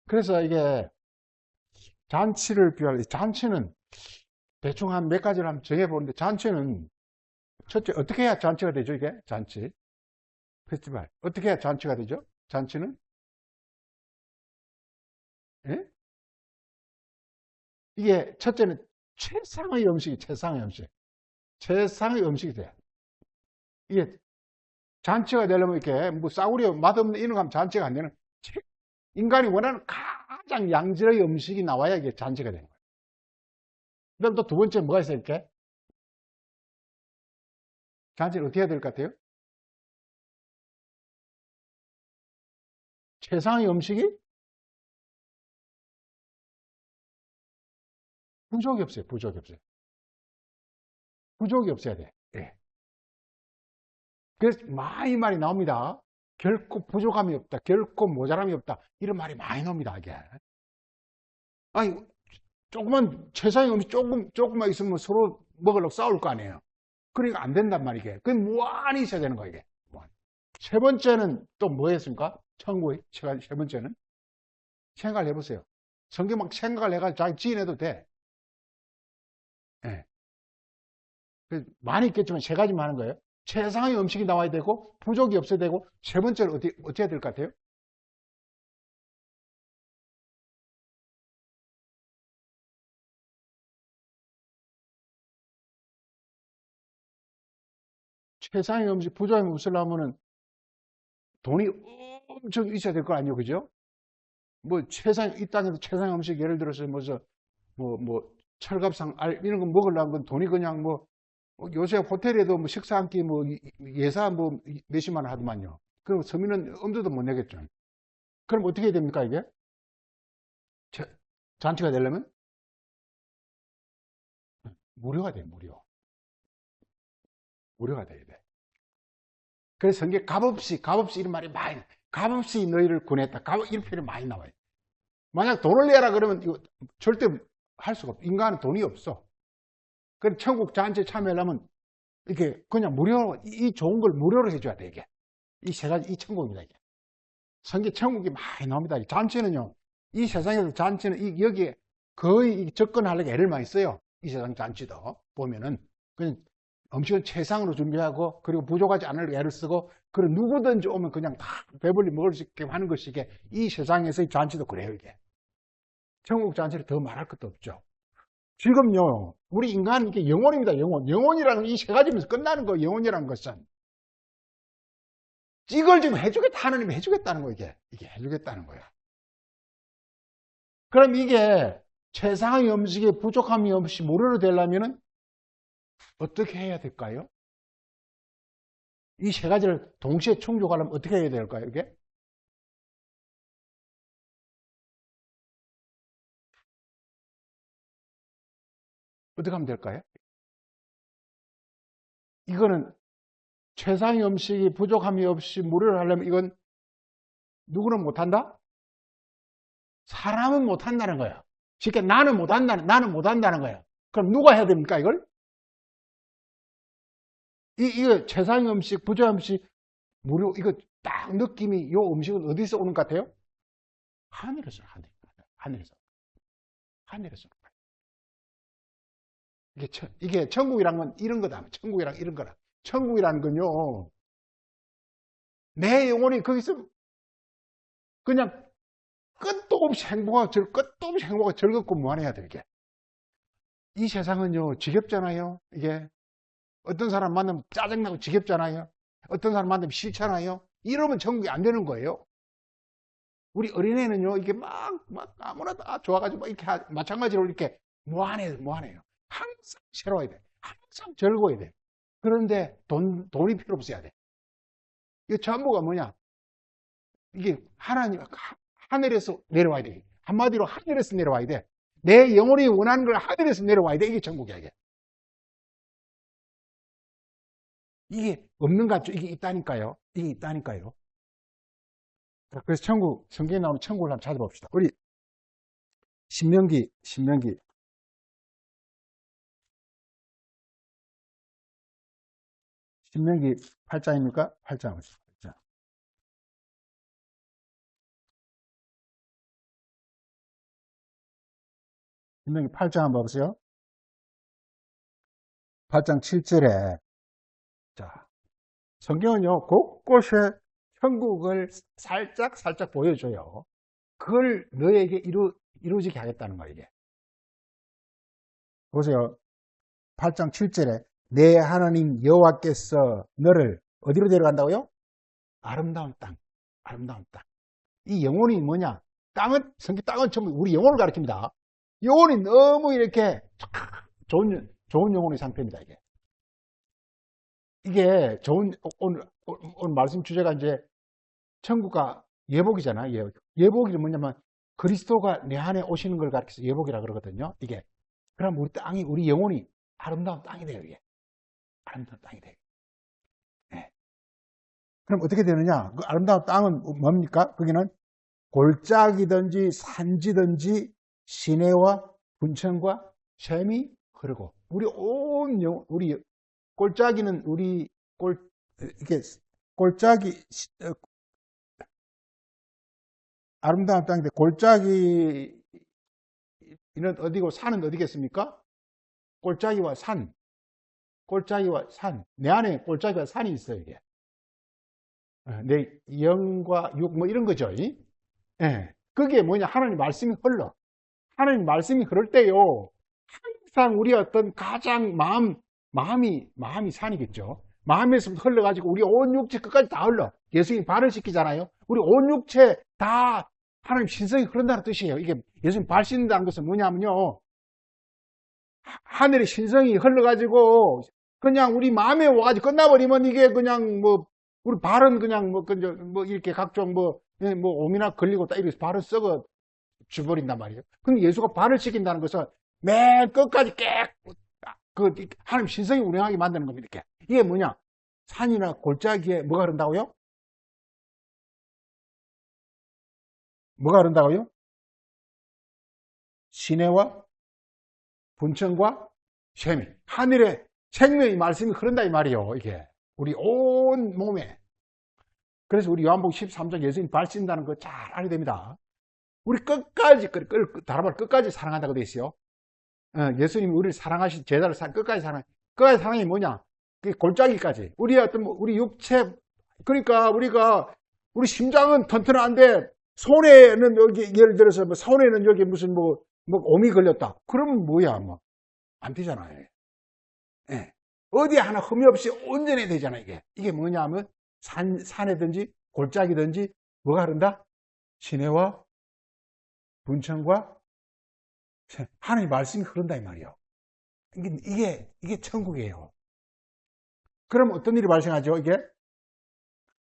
Speaker 1: 그래서 이게 잔치는 대충 한 몇 가지를 한번 정해보는데, 잔치는 첫째 어떻게 해야 잔치가 되죠, 이게? 잔치. 페스티벌. 어떻게 해야 잔치가 되죠? 잔치는? 이게 첫째는 최상의 음식이 돼요. 이게 잔치가 되려면 이렇게 뭐 싸구려 맛없는 이런 거 하면 잔치가 안 되는, 인간이 원하는 가장 양질의 음식이 나와야 이게 잔치가 되는 거예요. 그 다음 또 두 번째 뭐가 있어요, 이렇게? 잔치를 어떻게 해야 될 것 같아요? 최상의 음식이 부족이 없어요. 부족이 없어요. 부족이 없어야 돼. 예. 그래서 많이 말이 나옵니다. 결코 부족함이 없다. 결코 모자람이 없다. 이런 말이 많이 나옵니다, 이게. 아니, 조금만, 최상의 음식 조금만 있으면 서로 먹으려고 싸울 거 아니에요. 그러니까 안 된단 말이게. 그게 무한히 있어야 되는 거예요, 이게. 무한히. 세 번째는 또 뭐였습니까? 천국의 세 번째는? 생각을 해보세요. 성경 막 생각을 해가지고 자기 지인해도 돼. 예. 많이 있겠지만 세 가지만 하는 거예요. 최상의 음식이 나와야 되고, 부족이 없어야 되고, 세 번째는 어떻게 해야 될 것 같아요? 최상의 음식, 부족이 없으려면은 돈이 엄청 있어야 될 거 아니에요, 그죠? 뭐, 이 땅에서 최상의 음식, 예를 들어서, 철갑상, 이런 거 먹으려면 건 돈이 그냥 요새 호텔에도 식사 한 끼 예사 몇십만 원 하더만요. 그럼 서민은 엄두도 못 내겠죠. 그럼 어떻게 해야 됩니까, 이게? 잔치가 되려면? 무료가 돼, 무료. 무료가 돼야 돼. 그래서 성경에 값없이 이런 말이 많이, 값없이 너희를 구했다. 이런 표현이 많이 나와요. 만약 돈을 내라 그러면 이거 절대 할 수가 없어. 인간은 돈이 없어. 그래서 천국 잔치에 참여하려면 이렇게 그냥 이 좋은 걸 무료로 해줘야 돼, 이게. 이 세 가지, 이 천국입니다, 이게. 성경 천국이 많이 나옵니다. 잔치는요, 이 세상에서 잔치는 여기에 거의 접근하려고 애를 많이 써요. 이 세상 잔치도 보면은. 그냥 음식은 최상으로 준비하고, 그리고 부족하지 않을 애를 쓰고, 그리고 누구든지 오면 그냥 다 배불리 먹을 수 있게 하는 것이 이 세상에서의 잔치도 그래요, 이게. 천국 잔치를 더 말할 것도 없죠. 지금요, 우리 인간은 이게 영혼입니다, 영혼. 영혼이라는 이 세 가지면서 끝나는 거, 영혼이라는 것은. 이걸 지금 해주겠다, 하나님이 해주겠다는 거, 이게. 이게 해주겠다는 거예요. 그럼 이게 최상의 음식에 부족함이 없이 무료로 되려면은 어떻게 해야 될까요? 이 세 가지를 동시에 충족하려면 어떻게 해야 될까요, 이게? 어떻게 하면 될까요? 이거는 최상의 음식이 부족함이 없이 무료로 하려면 이건 누구는 못한다? 사람은 못한다는 거예요. 쉽게 나는 못한다는 거예요. 그럼 누가 해야 됩니까, 이걸? 이거 최상의 음식, 부족한 음식, 무료, 이거 딱 느낌이, 요 음식은 어디서 오는 것 같아요? 하늘에서, 하늘에서. 하늘에서. 이게 천국이란 건 이런 거다. 천국이란 이런 거라. 천국이라는 건요, 내 영혼이 거기서 그냥 끝도 없이 행복하고 즐겁고 무한해야 돼, 이게. 이 세상은요, 지겹잖아요, 이게. 어떤 사람 만나면 짜증나고 지겹잖아요. 어떤 사람 만나면 싫잖아요. 이러면 천국이 안 되는 거예요. 우리 어린애는요, 이게 막 아무나 다 좋아가지고 이렇게 마찬가지로 이렇게 무한해요. 항상 새로워야 돼. 항상 즐거워야 돼. 그런데 돈이 필요 없어야 돼. 이게 전부가 뭐냐? 이게 하늘에서 내려와야 돼. 한마디로 하늘에서 내려와야 돼. 내 영혼이 원하는 걸 하늘에서 내려와야 돼. 이게 천국이야, 이게. 이게 없는 것 같죠? 이게 있다니까요. 이게 있다니까요. 그래서 성경에 나오는 천국을 한번 찾아봅시다. 우리 신명기 8장입니까? 8장. 신명기 8장 한번 봐보세요. 8장 7절에 자, 성경은요, 곳곳에 천국을 살짝 보여줘요. 그걸 너에게 이루어지게 하겠다는 거예요, 이게. 보세요. 8장 7절에 내 하나님 여호와께서 너를 어디로 데려간다고요? 아름다운 땅, 아름다운 땅. 이 영혼이 뭐냐? 땅은, 성경 땅은 전부 우리 영혼을 가리킵니다. 영혼이 너무 이렇게 좋은 영혼의 상태입니다, 이게. 이게 오늘 말씀 주제가 이제 천국과 예복이잖아요. 예복이 뭐냐면 그리스도가 내 안에 오시는 걸 가리켜서 예복이라 그러거든요, 이게. 그럼 우리 땅이, 우리 영혼이 아름다운 땅이 돼요, 이게. 아름다운 땅이 돼요. 네. 그럼 어떻게 되느냐? 그 아름다운 땅은 뭡니까? 거기는 골짜기든지 산지든지 시내와 분천과 샘이 흐르고, 우리 온 우리 골짜기는 이게 골짜기, 아름다운 땅인데 골짜기는 어디고 산은 어디겠습니까? 골짜기와 산. 내 안에 골짜기와 산이 있어요, 이게. 내 영과 육, 뭐 이런 거죠. 예. 그게 뭐냐? 하나님 말씀이 흘러. 하나님 말씀이 흐를 때요, 항상 우리 어떤 가장 마음이 산이겠죠. 마음에서 흘러가지고 우리 온 육체 끝까지 다 흘러. 예수님이 발을 씻기잖아요. 우리 온 육체 다 하나님 신성이 흐른다는 뜻이에요. 이게 예수님 발 씻는다는 것은 뭐냐면요, 하늘의 신성이 흘러가지고 그냥 우리 마음에 와가지고 끝나버리면 이게 그냥 뭐 우리 발은 그냥 뭐 이렇게 각종 오미나 걸리고 딱 이렇게 발을 썩어 줘버린단 말이에요. 근데 예수가 발을 씻긴다는 것은 맨 끝까지 하나님 신성이 운행하게 만드는 겁니다. 이렇게. 이게 뭐냐? 산이나 골짜기에 뭐가 흐른다고요? 뭐가 흐른다고요? 시내와 분천과 샘이, 하늘의 생명의 말씀이 흐른다 이 말이에요, 이게. 우리 온 몸에. 그래서 우리 요한복음 13장 예수님 발 씻는다는 거 잘 알아야 됩니다. 우리 끝까지, 다른 끝까지 사랑한다고 되어 있어요. 예수님이 우리를 사랑하신 제자를 끝까지 사랑이 뭐냐? 그 골짜기까지. 우리 육체, 그러니까 우리 심장은 튼튼한데, 손에는 여기, 예를 들어서 손에는 여기 무슨 오미 걸렸다. 그러면 뭐야, 안 되잖아요. 예. 어디 하나 흠이 없이 온전히 되잖아, 이게. 이게 뭐냐 하면, 산에든지, 골짜기든지, 뭐가 흐른다? 시내와 분천과 하나님의 말씀이 흐른다, 이 말이에요. 이게 천국이에요. 그럼 어떤 일이 발생하죠, 이게?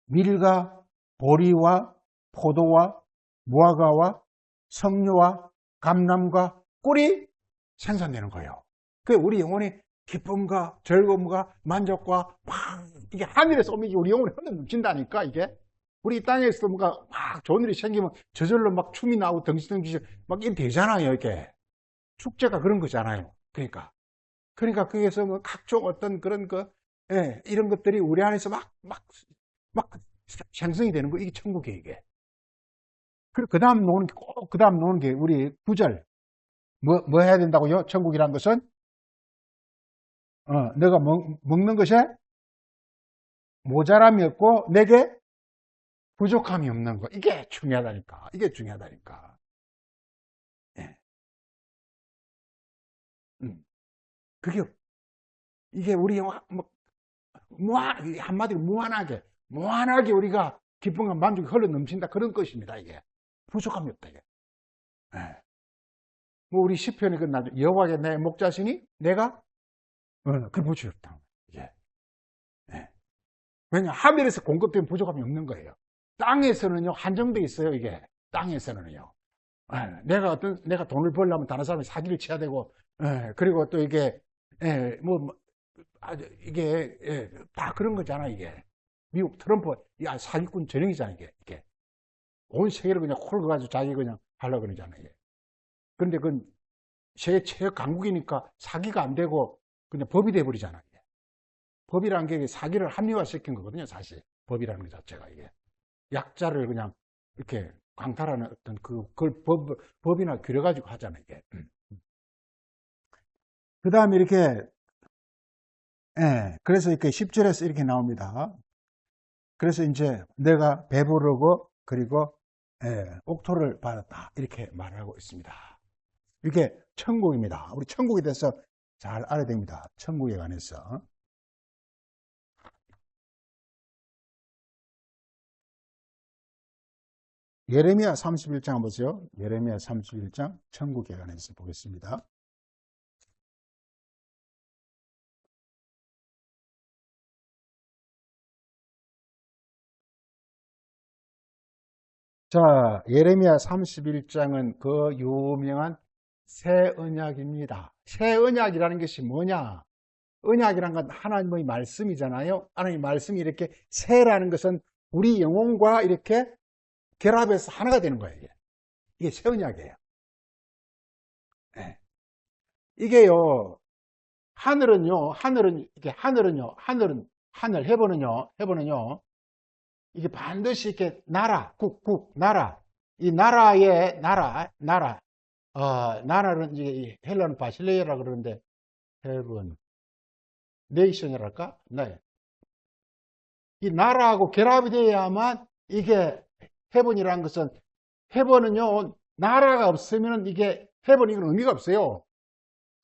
Speaker 1: 밀과 보리와 포도와 무화과와 석류와 감람과 꿀이 생산되는 거예요. 그 우리 영혼의 기쁨과 즐거움과 만족과 이게 하늘에서 오면 우리 영혼이 흘러 넘친다니까, 이게. 우리 이 땅에서 뭔가 좋은 일이 생기면 저절로 춤이 나오고 덩치덩치 이게 되잖아요, 이게. 축제가 그런 거잖아요. 그러니까 거기에서 각종 어떤 그런 이런 것들이 우리 안에서 막 생성이 되는 거, 이게 천국이에요, 이게. 그리고 그 다음 노는 게 우리 9절. 뭐 해야 된다고요? 천국이란 것은? 내가 먹는 것에 모자람이 없고 내게 부족함이 없는 거. 이게 중요하다니까. 예. 이게 우리 한마디로 무한하게 우리가 기쁨과 만족이 흘러 넘친다. 그런 것입니다, 이게. 부족함이 없다, 이게. 예. 우리 시편에 끝나죠. 여호와께 내 목자시니 내가 그 부족이 없다. 예. 예. 왜냐, 하늘에서 공급되면 부족함이 없는 거예요. 땅에서는요, 한정돼 있어요, 이게. 땅에서는요. 예. 내가 돈을 벌려면 다른 사람이 사기를 쳐야 되고, 그리고 또 이게, 이게, 다 그런 거잖아, 이게. 미국 트럼프, 사기꾼 전형이잖아, 이게. 온 세계를 그냥 홀가가지고 자기 그냥 하려고 그러잖아, 이게. 그런데 그건 세계 최고 강국이니까 사기가 안 되고 그냥 법이 돼버리잖아, 이게. 법이라는 게 사기를 합리화시킨 거거든요, 사실. 법이라는 것 자체가, 이게. 약자를 그냥 이렇게 강탈하는 어떤 그걸 법이나 그려가지고 하잖아, 이게. 그 다음에 이렇게, 그래서 이렇게 10절에서 이렇게 나옵니다. 그래서 이제 내가 배부르고, 그리고, 옥토를 받았다. 이렇게 말하고 있습니다. 이게 천국입니다. 우리 천국에 대해서 잘 알아야 됩니다. 천국에 관해서. 예레미야 31장 보세요. 예레미야 31장 천국에 관해서 보겠습니다. 자, 예레미야 31장은 그 유명한 새 언약입니다. 새 언약이라는 것이 뭐냐? 언약이란 건 하나님의 말씀이잖아요. 하나님의 말씀이 이렇게 새라는 것은 우리 영혼과 이렇게 결합해서 하나가 되는 거예요. 이게 새 언약이에요. 네. 이게요, 하늘은, 해보는요, 이게 반드시 이렇게 나라. 이 나라의, 나라는 이제 헬라는 바실레이라 그러는데, 헤븐, 네이션이랄까? 네. 이 나라하고 결합이 돼야만 이게 헤븐이라는 것은, 헤븐은요, 나라가 없으면 이게 헤븐 이건 의미가 없어요.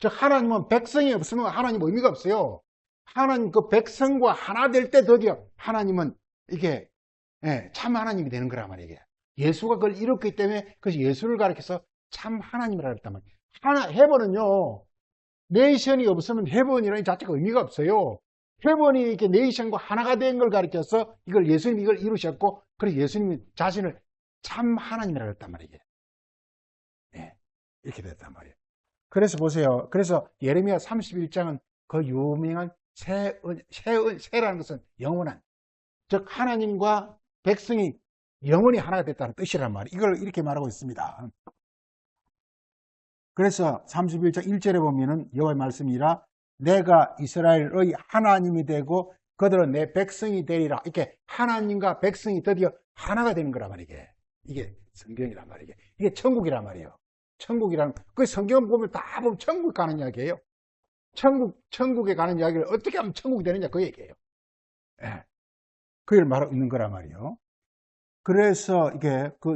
Speaker 1: 즉, 하나님은 백성이 없으면 하나님 의미가 없어요. 하나님 그 백성과 하나 될 때 드디어 하나님은 이게 참 하나님이 되는 거란 말이에요. 예수가 그걸 이뤘기 때문에 그래서 예수를 가리켜서 참 하나님이라 그랬단 말이에요. 헤븐은요, 네이션이 없으면 헤븐이라는 자체가 의미가 없어요. 헤븐이 이렇게 네이션과 하나가 된 걸 가리켜서 이걸 예수님이 이걸 이루셨고, 그래서 예수님이 자신을 참 하나님이라 그랬단 말이에요. 이렇게 됐단 말이에요. 그래서 보세요. 그래서 예레미야 31장은 그 유명한 새라는 것은 영원한, 즉 하나님과 백성이 영원히 하나가 됐다는 뜻이란 말이에요. 이걸 이렇게 말하고 있습니다. 그래서 31장 1절에 보면은 여호와의 말씀이라 내가 이스라엘의 하나님이 되고 그들은 내 백성이 되리라. 이렇게 하나님과 백성이 드디어 하나가 되는 거란 말이에요. 이게 성경이란 말이에요. 이게 천국이란 말이에요. 천국이라는, 그 성경 보면 다 보면 천국 가는 이야기예요. 천국에 가는 이야기를 어떻게 하면 천국이 되느냐 그 얘기예요. 그걸 말하고 있는 거란 말이에요. 그래서 이게 그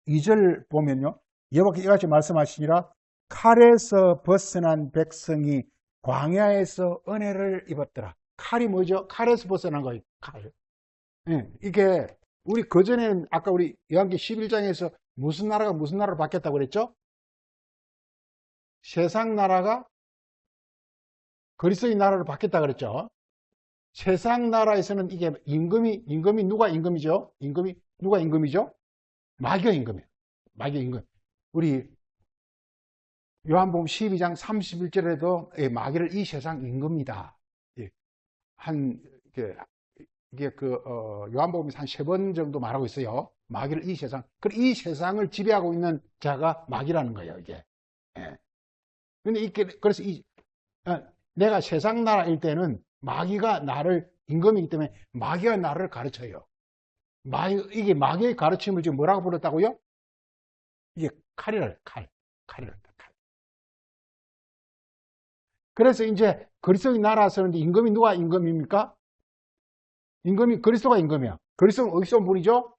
Speaker 1: 2절 보면요. 여호와께서 이같이 말씀하시니라 칼에서 벗어난 백성이 광야에서 은혜를 입었더라. 칼이 뭐죠? 칼에서 벗어난 거예요. 칼. 이게 우리 그전에는 아까 우리 요한계시록 11장에서 무슨 나라가 무슨 나라로 바뀌었다고 그랬죠? 세상 나라가 그리스도의 나라로 바뀌었다 그랬죠. 세상 나라에서는 이게 임금이 누가 임금이죠? 임금이 누가 임금이죠? 마귀가 임금이에요. 마귀가 임금. 우리 요한복음 12장 31절에도 마귀를 이 세상 임금이다. 이게 요한복음이 한 3번 정도 말하고 있어요. 마귀를 이 세상. 이 세상을 지배하고 있는 자가 마귀라는 거예요, 이게. 근데 그래서 내가 세상 나라일 때는 마귀가 나를 임금이기 때문에 마귀가 나를 가르쳐요. 이게 마귀의 가르침을 지금 뭐라고 불렀다고요? 이게 칼이랄, 칼. 그래서 이제 그리스도의 나라 서는데 임금이 누가 임금입니까? 임금이 그리스도가 임금이야. 그리스도는 어디서 온 분이죠?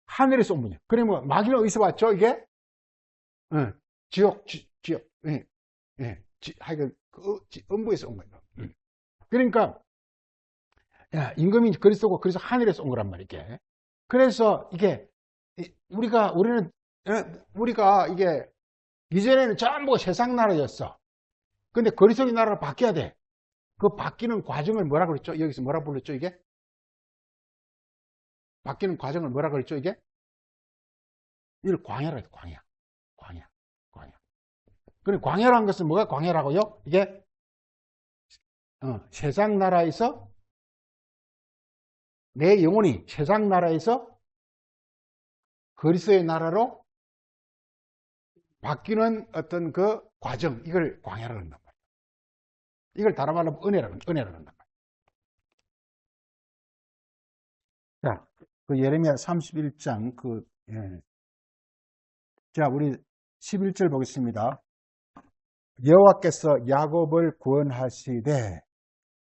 Speaker 1: 하늘에서 온 분이야. 그러면 마귀는 어디서 왔죠? 이게? 지옥. 하여간 음부에서 온 거예요. 그러니까 임금이 그리스도고 그래서 하늘에서 온 거란 말이게. 그래서 이게 우리가 이게 이전에는 전부 세상 나라였어. 근데 그리스도의 나라로 바뀌어야 돼. 그 바뀌는 과정을 뭐라 그랬죠? 여기서 뭐라 불렀죠, 이게? 바뀌는 과정을 뭐라 그랬죠, 이게? 이걸 광야라 해요, 광야. 그리고 광야라는 것은 뭐가 광야라고요? 이게 세상 나라에서 내 영혼이 세상 나라에서 그리스도의 나라로 바뀌는 어떤 그 과정, 이걸 광야라고 한단 말이에요. 이걸 다른 말로 은혜라고 한단 말이에요. 자, 그 예레미야 31장 자, 우리 11절 보겠습니다. 여호와께서 야곱을 구원하시되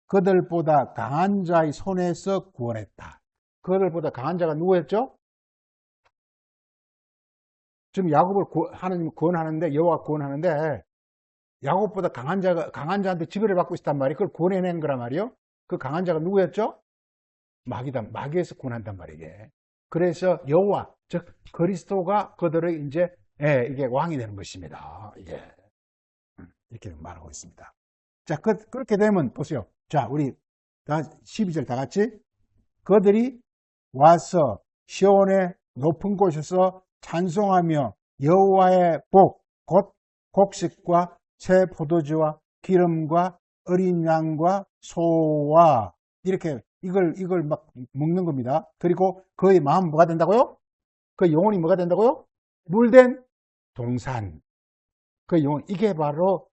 Speaker 1: 그들보다 강한 자의 손에서 구원했다. 그들보다 강한 자가 누구였죠? 지금 야곱을 하나님이 구원하는데, 여호와가 구원하는데 야곱보다 강한 자한테 지배를 받고 있단 말이에요. 그걸 구원해낸 거란 말이에요. 그 강한 자가 누구였죠? 마귀에서 구원한단 말이에요. 그래서 여호와, 즉 그리스도가 그들의 이제 이게 왕이 되는 것입니다. 이렇게 말하고 있습니다. 자, 그렇게 되면 보세요. 자, 우리 12절 다 같이. 그들이 와서 시온의 높은 곳에서 찬송하며 여호와의 복, 곧 곡식과 새 포도주와 기름과 어린 양과 소와 이렇게 이걸 막 먹는 겁니다. 그리고 그의 마음 뭐가 된다고요? 그 영혼이 뭐가 된다고요? 물된 동산. 그 영혼, 이게 바로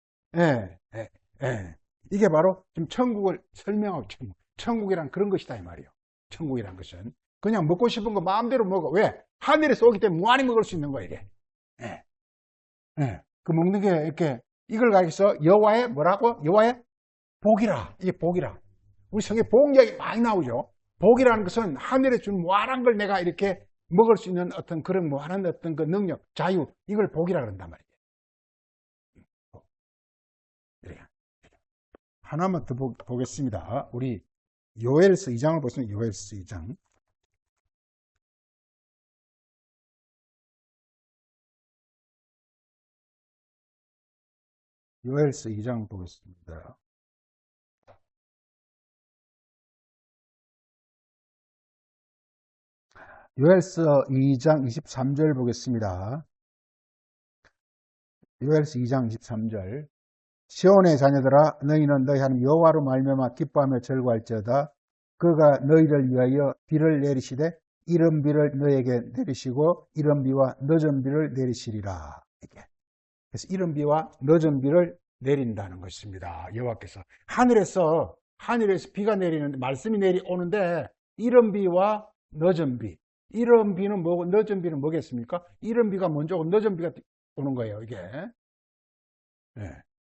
Speaker 1: 이게 바로 지금 천국을 설명하고 천국이란 그런 것이다 이 말이에요. 천국이란 것은 그냥 먹고 싶은 거 마음대로 먹어. 왜? 하늘에서 오기 때문에 무한히 먹을 수 있는 거야 이게. 그 먹는 게 이렇게 이걸 가지고서 여호와의 뭐라고? 여호와의 복이라. 이게 복이라. 우리 성경에 복 이야기 많이 나오죠. 복이라는 것은 하늘에 준 무한한 걸 내가 이렇게 먹을 수 있는 어떤 그런 무한한 어떤 그 능력, 자유, 이걸 복이라 그런단 말이에요. 하나만 더 보겠습니다. 우리 요엘서 2장을 보시면 요엘서 2장. 요엘서 2장 보겠습니다. 요엘서 2장 23절 보겠습니다. 요엘서 2장 23절. 시온의 자녀들아 너희는 너희 하나님 여호와로 말미암아 기뻐하며 절구할지어다. 그가 너희를 위하여 비를 내리시되 이른 비를 너희에게 내리시고 이른 비와 늦은 비를 내리시리라. 그래서 이른 비와 늦은 비를 내린다는 것입니다. 여호와께서 하늘에서 비가 내리는데 말씀이 내려오는데 이른 비와 늦은 비. 이른 비는 뭐고 늦은 비는 뭐겠습니까? 이른 비가 먼저 오고 늦은 비가 오는 거예요. 이게.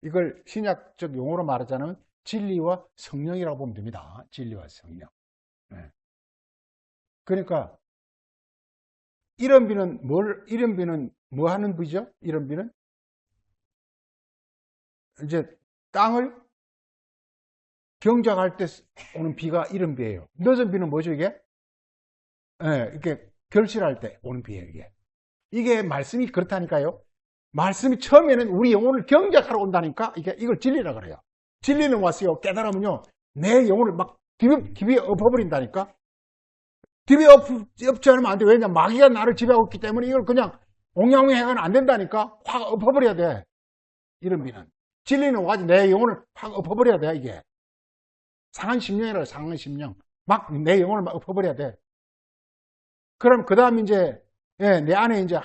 Speaker 1: 이걸 신약적 용어로 말하자면 진리와 성령이라고 보면 됩니다. 진리와 성령. 그러니까 이른 비는 뭐 하는 비죠? 이른 비는 이제 땅을 경작할 때 오는 비가 이른 비예요. 늦은 비는 뭐죠, 이게? 이렇게 결실할 때 오는 비예요, 이게. 이게 말씀이 그렇다니까요. 말씀이 처음에는 우리 영혼을 경작하러 온다니까 이걸 진리라 그래요. 진리는 왔어요. 깨달으면요. 내 영혼을 막 깊이 엎어버린다니까. 깊이 엎지 않으면 안 돼. 왜냐? 마귀가 나를 지배하고 있기 때문에 이걸 그냥 옹양옹양 해가면 안 된다니까. 확 엎어버려야 돼. 이런 비는. 진리는 와가지고 내 영혼을 확 엎어버려야 돼, 이게. 상한 심령이라고 상한 심령. 막 내 영혼을 막 엎어버려야 돼. 그럼 그 다음 이제, 내 안에 이제,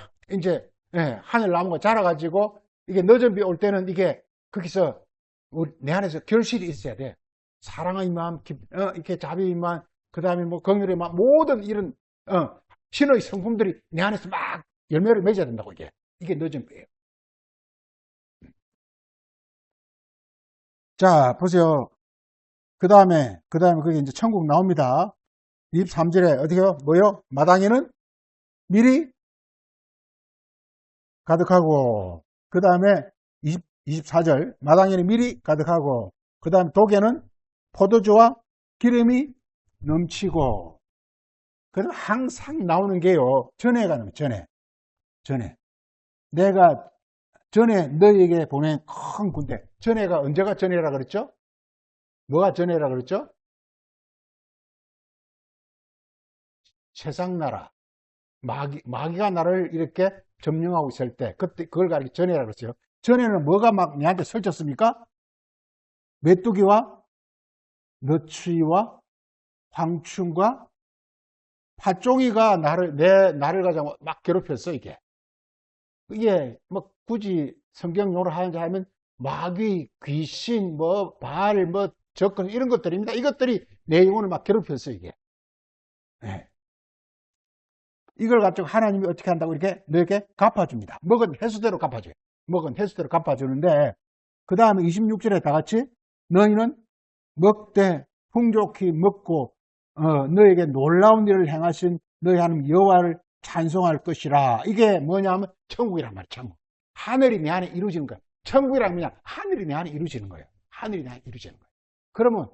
Speaker 1: 하늘나무가 자라가지고, 이게 늦은 비 올 때는 이게, 거기서, 내 안에서 결실이 있어야 돼. 사랑의 마음, 이렇게 자비의 마음, 그 다음에 뭐, 긍휼의 마음, 모든 이런, 신의 성품들이 내 안에서 막 열매를 맺어야 된다고, 이게. 이게 늦은 비예요. 자, 보세요. 그 다음에 그게 이제 천국 나옵니다. 23절에 어떻게요? 뭐요? 마당에는 밀이 가득하고, 그 다음에 24절, 마당에는 밀이 가득하고, 그 다음에 독에는 포도주와 기름이 넘치고, 그래서 항상 나오는 게요, 전해가 나와요, 전해. 내가 전에 너희에게 보낸 큰 군대. 전해가 언제가 전해라 그랬죠? 뭐가 전해라 그랬죠? 세상나라. 마귀가 나를 이렇게 점령하고 있을 때, 그걸 가리켜 전해라 그랬어요. 전에는 뭐가 막 내한테 설쳤습니까? 메뚜기와 너추이와 황충과 팥종이가 나를 가지고 막 괴롭혔어, 이게. 이게, 뭐, 굳이 성경용어로 하면, 마귀, 귀신, 발, 적근, 이런 것들입니다. 이것들이 내 영혼을 막 괴롭혔어, 이게. 네. 이걸 가지고 하나님이 어떻게 한다고 이렇게 너에게 갚아줍니다. 먹은 횟수대로 갚아줘요. 먹은 횟수대로 갚아주는데, 그 다음에 26절에 다 같이, 너희는 먹되 풍족히 먹고, 너에게 놀라운 일을 행하신 너희 하나님 여호와를 찬송할 것이라. 이게 뭐냐면 천국이란 말이야. 천국. 하늘이 내 안에 이루어지는 거야. 천국이란 뭐냐? 하늘이 내 안에 이루어지는 거예요. 하늘이 내 안에 이루어지는 거예요. 그러면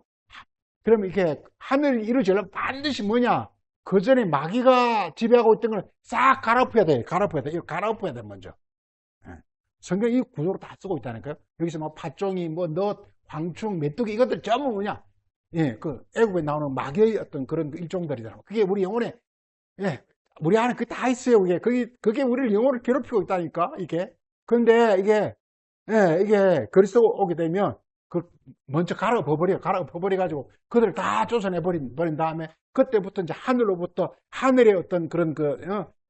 Speaker 1: 이렇게 하늘이 이루어지려면 반드시 뭐냐? 그 전에 마귀가 지배하고 있던 걸 싹 갈아엎어야 돼. 이거 갈아엎어야 돼, 먼저. 예. 성경 이 구조로 다 쓰고 있다니까요. 여기서 뭐 팥종이, 뭐 넛, 황충, 메뚜기 이것들 전부 뭐냐? 예, 그 애국에 나오는 마귀의 어떤 그런 일종들이잖아. 그게 우리 영혼에, 예, 우리 안에 그게 다 있어요. 그게 우리를 영혼을 괴롭히고 있다니까, 이게. 근데 이게 그리스도 오게 되면 그 먼저 갈아엎어버려가지고 그들을 다 쫓아내버린 다음에 그때부터 이제 하늘로부터 하늘의 어떤 그런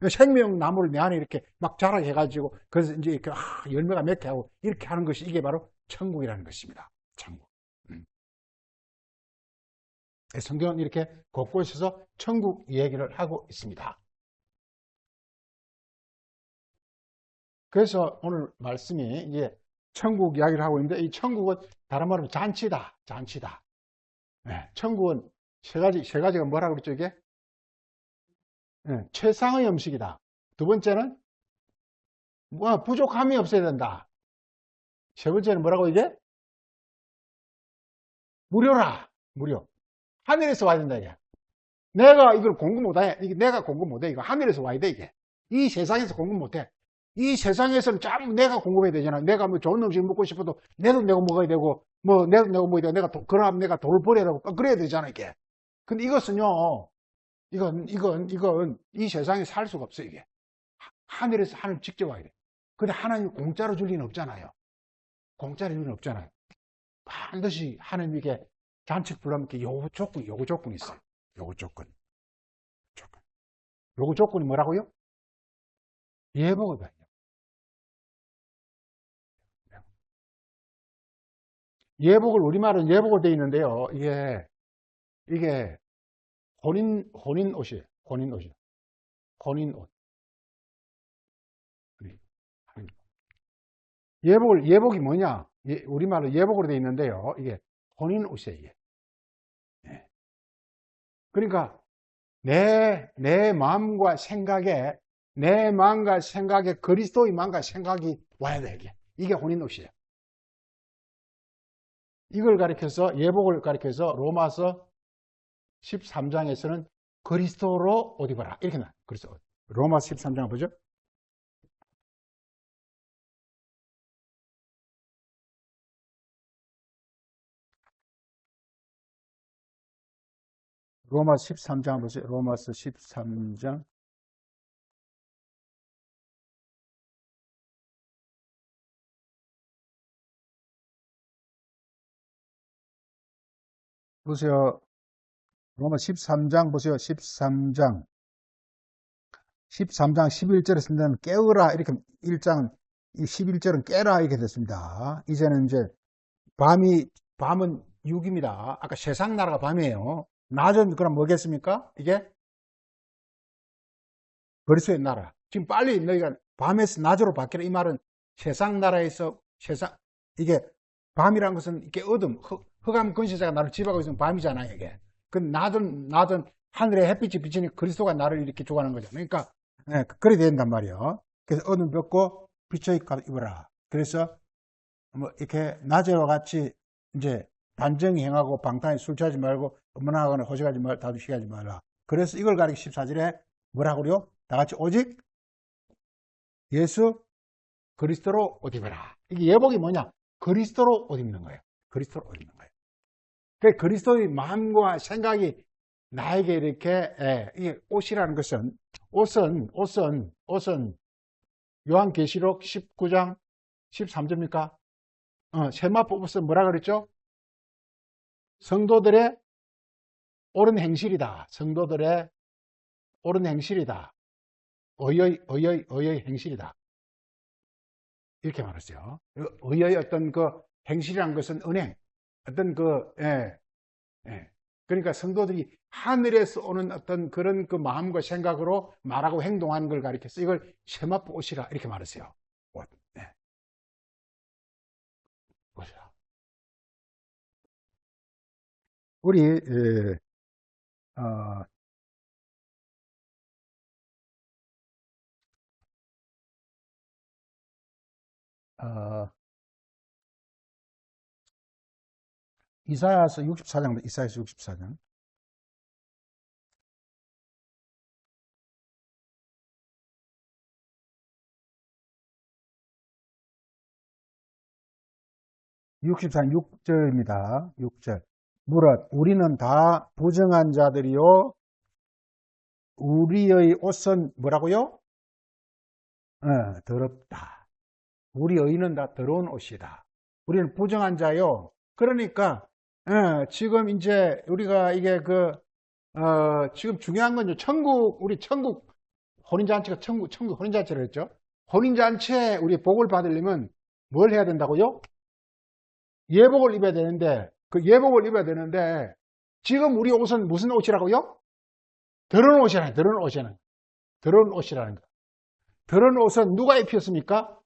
Speaker 1: 생명나무를 내 안에 이렇게 막 자라게 해가지고 그래서 이제 이렇게 열매가 맺게 하고 이렇게 하는 것이 이게 바로 천국이라는 것입니다. 천국. 성경은 이렇게 곳곳에서 천국 이야기를 하고 있습니다. 그래서 오늘 말씀이 이제 천국 이야기를 하고 있는데 이 천국은 다른 말로 잔치다. 네, 천국은 세 가지가 뭐라고 그랬죠, 이게? 네, 최상의 음식이다. 두 번째는 뭐 부족함이 없어야 된다. 세 번째는 뭐라고 이게? 무료라. 무료. 하늘에서 와야 된다, 이게. 내가 이걸 공부 못해. 내가 공부 못해. 이거 하늘에서 와야 돼, 이게. 이 세상에서 공부 못해. 이 세상에서는 전부 내가 공급해야 되잖아. 내가 뭐 좋은 음식 먹고 싶어도 내도 내가 먹어야 되고, 내도 내가 먹어야 되고, 그럼 내가 돈을 벌어야 되고, 그래야 되잖아, 이게. 근데 이것은요, 이건 이 세상에 살 수가 없어, 이게. 하늘에서 하늘 직접 와야 돼. 근데 하나님 공짜로 줄 리는 없잖아요. 공짜로 줄 리는 없잖아요. 반드시 하나님에게 잔치 불러면 요구 조건이 있어요. 요구 조건이 뭐라고요? 예복을 봐요. 예복을, 우리말은 예복을 되어 있는데요. 이게 혼인 옷이에요. 혼인 옷. 예복이 뭐냐? 우리말로 예복으로 되어 있는데요. 이게 혼인 옷이에요. 이게. 그러니까 내 마음과 생각에 그리스도의 마음과 생각이 와야 돼. 이게 혼인 옷이에요. 이걸 가리켜서, 예복을 가리켜서 로마서 13장에서는 그리스도로 옷 입어라. 이렇게 나와요. 그래서 로마서 13장 보죠. 로마서 13장 보세요. 로마서 13장. 보세요. 로마 13장 보세요. 13장 11절에 쓴다는 깨어라 이렇게 1장 11절은 깨라 이렇게 됐습니다. 이제는 이제 밤은 육입니다. 아까 세상 나라가 밤이에요. 낮은 그럼 뭐겠습니까? 이게 그리스도의 나라. 지금 빨리 너희가 밤에서 낮으로 바뀌라 이 말은 세상 나라에서 이게 밤이란 것은 이게 어둠 흑암 근시자가 나를 지배하고 있으면 밤이잖아요. 이게 그 낮은 하늘에 햇빛이 비치니 그리스도가 나를 이렇게 주관하는 거죠. 그러니까 그래야 된단 말이에요. 그래서 어둠 벗고 빛의 값 입어라. 그래서 뭐 이렇게 낮에와 같이 이제 단정히 행하고 방탕히 술 취하지 말고 음란하거나 호식하지 말고 다투시하지 말라. 그래서 이걸 가리켜 14절에 뭐라고요? 다 같이 오직 예수 그리스도로 옷 입어라. 이게 예복이 뭐냐? 그리스도로 옷 입는 거예요. 그리스도로 옷 입는 거예요. 그 그리스도의 마음과 생각이 나에게 이렇게 이게 옷이라는 것은 옷은 요한계시록 19장 13절입니까? 세마포 옷은 뭐라 그랬죠? 성도들의 옳은 행실이다. 성도들의 옳은 행실이다. 의의 행실이다. 이렇게 말했어요. 의의 어떤 그 행실이란 것은 은행, 어떤 그러니까 성도들이 하늘에서 오는 어떤 그런 그 마음과 생각으로 말하고 행동하는 걸 가리켜서 이걸 세마포 옷이라 이렇게 말했어요. 옷. 옷이라. 우리 이사야서 64장, 이사야서 64장. (64) 6절입니다. 6절. 무릇 우리는 다 부정한 자들이요 우리의 옷은 뭐라고요? 더럽다. 우리 의는 다 더러운 옷이다. 우리는 부정한 자요. 그러니까 지금 이제 우리가 이게 지금 중요한 건요. 우리 천국 혼인잔치가 천국 혼인잔치를 했죠. 혼인잔치에 우리 복을 받으려면 뭘 해야 된다고요? 예복을 입어야 되는데 그 예복을 입어야 되는데 지금 우리 옷은 무슨 옷이라고요? 더러운 옷이라는 더러운 옷이라는 거. 더러운 옷은 누가 입혔습니까?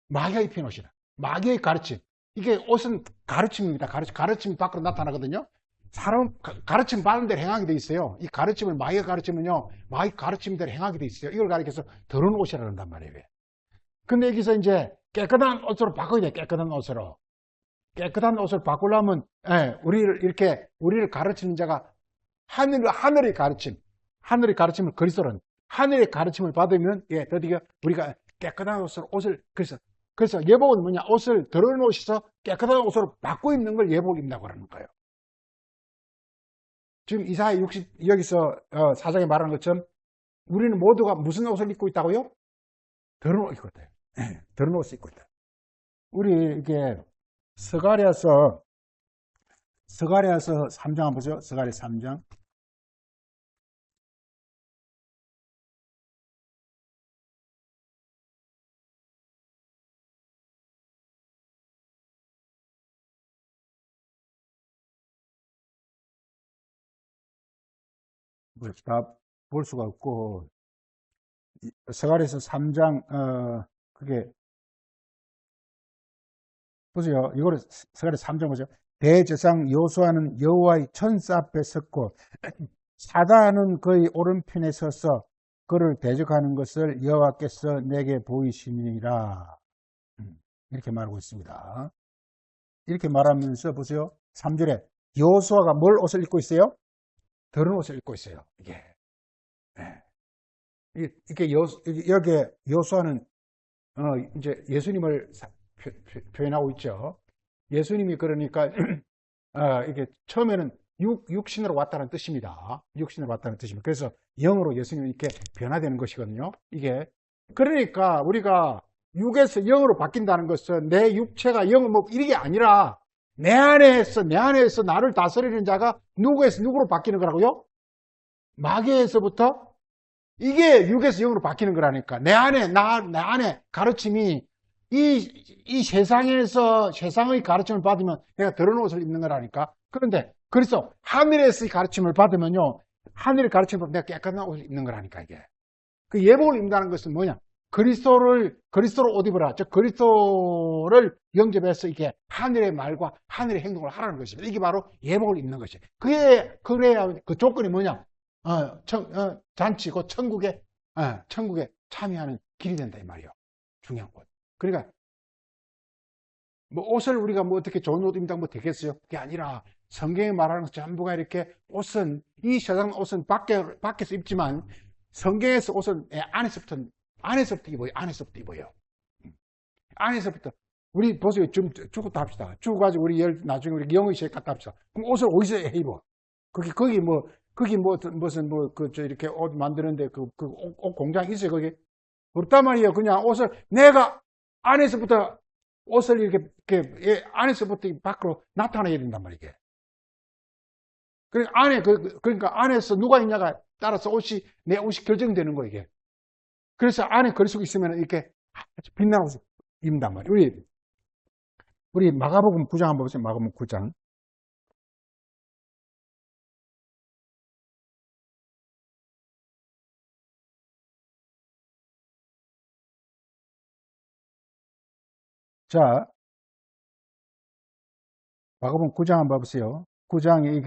Speaker 1: 마귀가 입힌 옷이다. 마귀의 가르침. 이게 옷은 가르침입니다. 가르침이 밖으로 나타나거든요. 사람 가르침 받은 대로 행하게 돼 있어요. 이 가르침을 마귀가 가르치면요, 마귀 가르침대로 행하게 돼 있어요. 이걸 가리켜서 더러운 옷이라 한단 말이에요. 근데 여기서 이제 깨끗한 옷으로 바꿔야 돼. 깨끗한 옷으로. 깨끗한 옷을 바꾸려면 우리를 가르치는 자가 하늘의 가르침을 그리스도는 하늘의 가르침을 받으면 드디어 우리가 깨끗한 옷을 그래서 예복은 뭐냐? 옷을 더러운 옷에서 깨끗한 옷으로 바꿔 입는 걸 예복 입는다고 하는 거예요. 지금 이사야 60 여기서 4장에 말하는 것처럼 우리는 모두가 무슨 옷을 입고 있다고요? 더러운 옷을 입고 있다. 더러운 옷을 입고 있다. 우리 이게 스가랴서 3장 한번 보세요. 스가랴 3장. 다 볼 수가 없고 스가랴서 3장 그게 보세요. 이거를 스가랴 3장 보세요. 대제사장 여호수아는 여호와의 천사 앞에 섰고 사단은 그의 오른편에 서서 그를 대적하는 것을 여호와께서 내게 보이시니라. 이렇게 말하고 있습니다. 이렇게 말하면서 보세요. 3절에 여호수아가 뭘 옷을 입고 있어요? 더러운 옷을 입고 있어요. 이게 여기에 여호수아는 이제 예수님을 표현하고 있죠. 예수님이 그러니까 이게 처음에는 육신으로 왔다는 뜻입니다. 육신으로 왔다는 뜻입니다. 그래서 영으로 예수님이 이렇게 변화되는 것이거든요. 이게 그러니까 우리가 육에서 영으로 바뀐다는 것은 내 육체가 영을 먹고 이게 아니라 내 안에서 나를 다스리는 자가 누구로 바뀌는 거라고요? 마귀에서부터 이게 육에서 영으로 바뀌는 거라니까. 내 안에 가르침이 이 세상의 가르침을 받으면 내가 더러운 옷을 입는 거라니까. 그런데 그래서 하늘에서 가르침을 받으면요, 하늘의 가르침을 받으면 내가 깨끗한 옷을 입는 거라니까. 이게 그 예복을 입는다는 것은 뭐냐? 그리스도로 옷 입으라. 즉 그리스도를 영접해서 이게 하늘의 말과 하늘의 행동을 하라는 것입니다. 이게 바로 예복을 입는 것이에요. 그래야 그 조건이 뭐냐? 잔치, 그 천국에 참여하는 길이 된다 이 말이에요. 중요한 것. 그러니까 뭐 옷을 우리가 뭐 어떻게 좋은 옷 입는다고 뭐 되겠어요? 그게 아니라 성경에 말하는 것 전부가 이렇게 옷은 이 세상 옷은 밖에서 입지만 성경에서 옷은 안에서부터 입어요. 안에서부터 우리 보세요. 좀 죽었다 합시다. 죽어가지고 우리 나중에 우리 영의실에 갔다 합시다. 그럼 옷을 어디서 해 입어? 거기 무슨 이렇게 옷 만드는데 옷 공장 있어요, 거기? 없단 말이에요. 그냥 옷을 내가 안에서부터 옷을 이렇게 안에서부터 밖으로 나타내야 된단 말이에요. 그러니까 안에서 누가 있냐가 따라서 내 옷이 결정되는 거예요, 이게. 그래서 안에 그리스도가 있으면 이렇게 빛나는 옷을 입는단 말이에요. 우리 마가복음 9장 한번 보세요. 마가복음 9장. 자, 마가복음 9장 한번 봐보세요. 9장에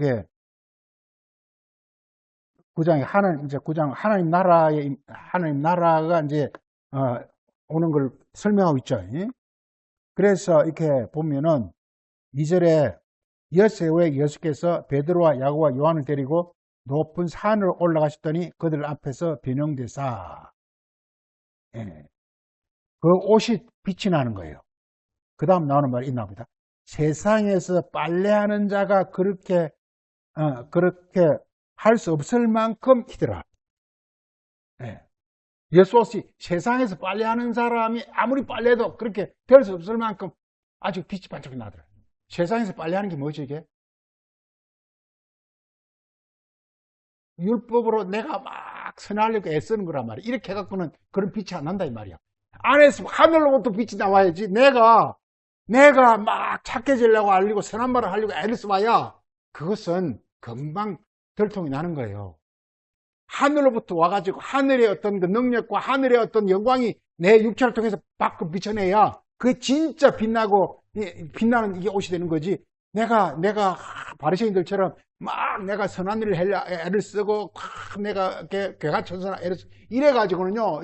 Speaker 1: 하나님 나라가 이제 오는 걸 설명하고 있죠. 그래서 이렇게 보면은 2절에 엿새 후에 예수께서 베드로와 야고보와 요한을 데리고 높은 산으로 올라가셨더니 그들 앞에서 변형되사, 예, 그 옷이 빛이 나는 거예요. 그 다음 나오는 말이 있나 보다. 세상에서 빨래하는 자가 그렇게 할 수 없을 만큼 희더라. 예. 예수 옷이 세상에서 빨래하는 사람이 아무리 빨래도 그렇게 될 수 없을 만큼 아주 빛이 반짝 나더라. 세상에서 빨래하는 게 뭐지 이게? 율법으로 내가 막 선하려고 애쓰는 거란 말이야. 이렇게 해갖고는 그런 빛이 안 난다 이 말이야. 안에서 하늘로부터 빛이 나와야지. 내가 막 착해지려고 알리고 선한 말을 하려고 애를 써봐야 그것은 금방 들통이 나는 거예요. 하늘로부터 와가지고 하늘의 어떤 그 능력과 하늘의 어떤 영광이 내 육체를 통해서 밖으로 비춰내야 그게 진짜 빛나는 이게 옷이 되는 거지. 내가 바리새인들처럼 막 내가 선한 일을 하려 애를 쓰고 내가 개가천선한 애를 쓰고 이래가지고는요,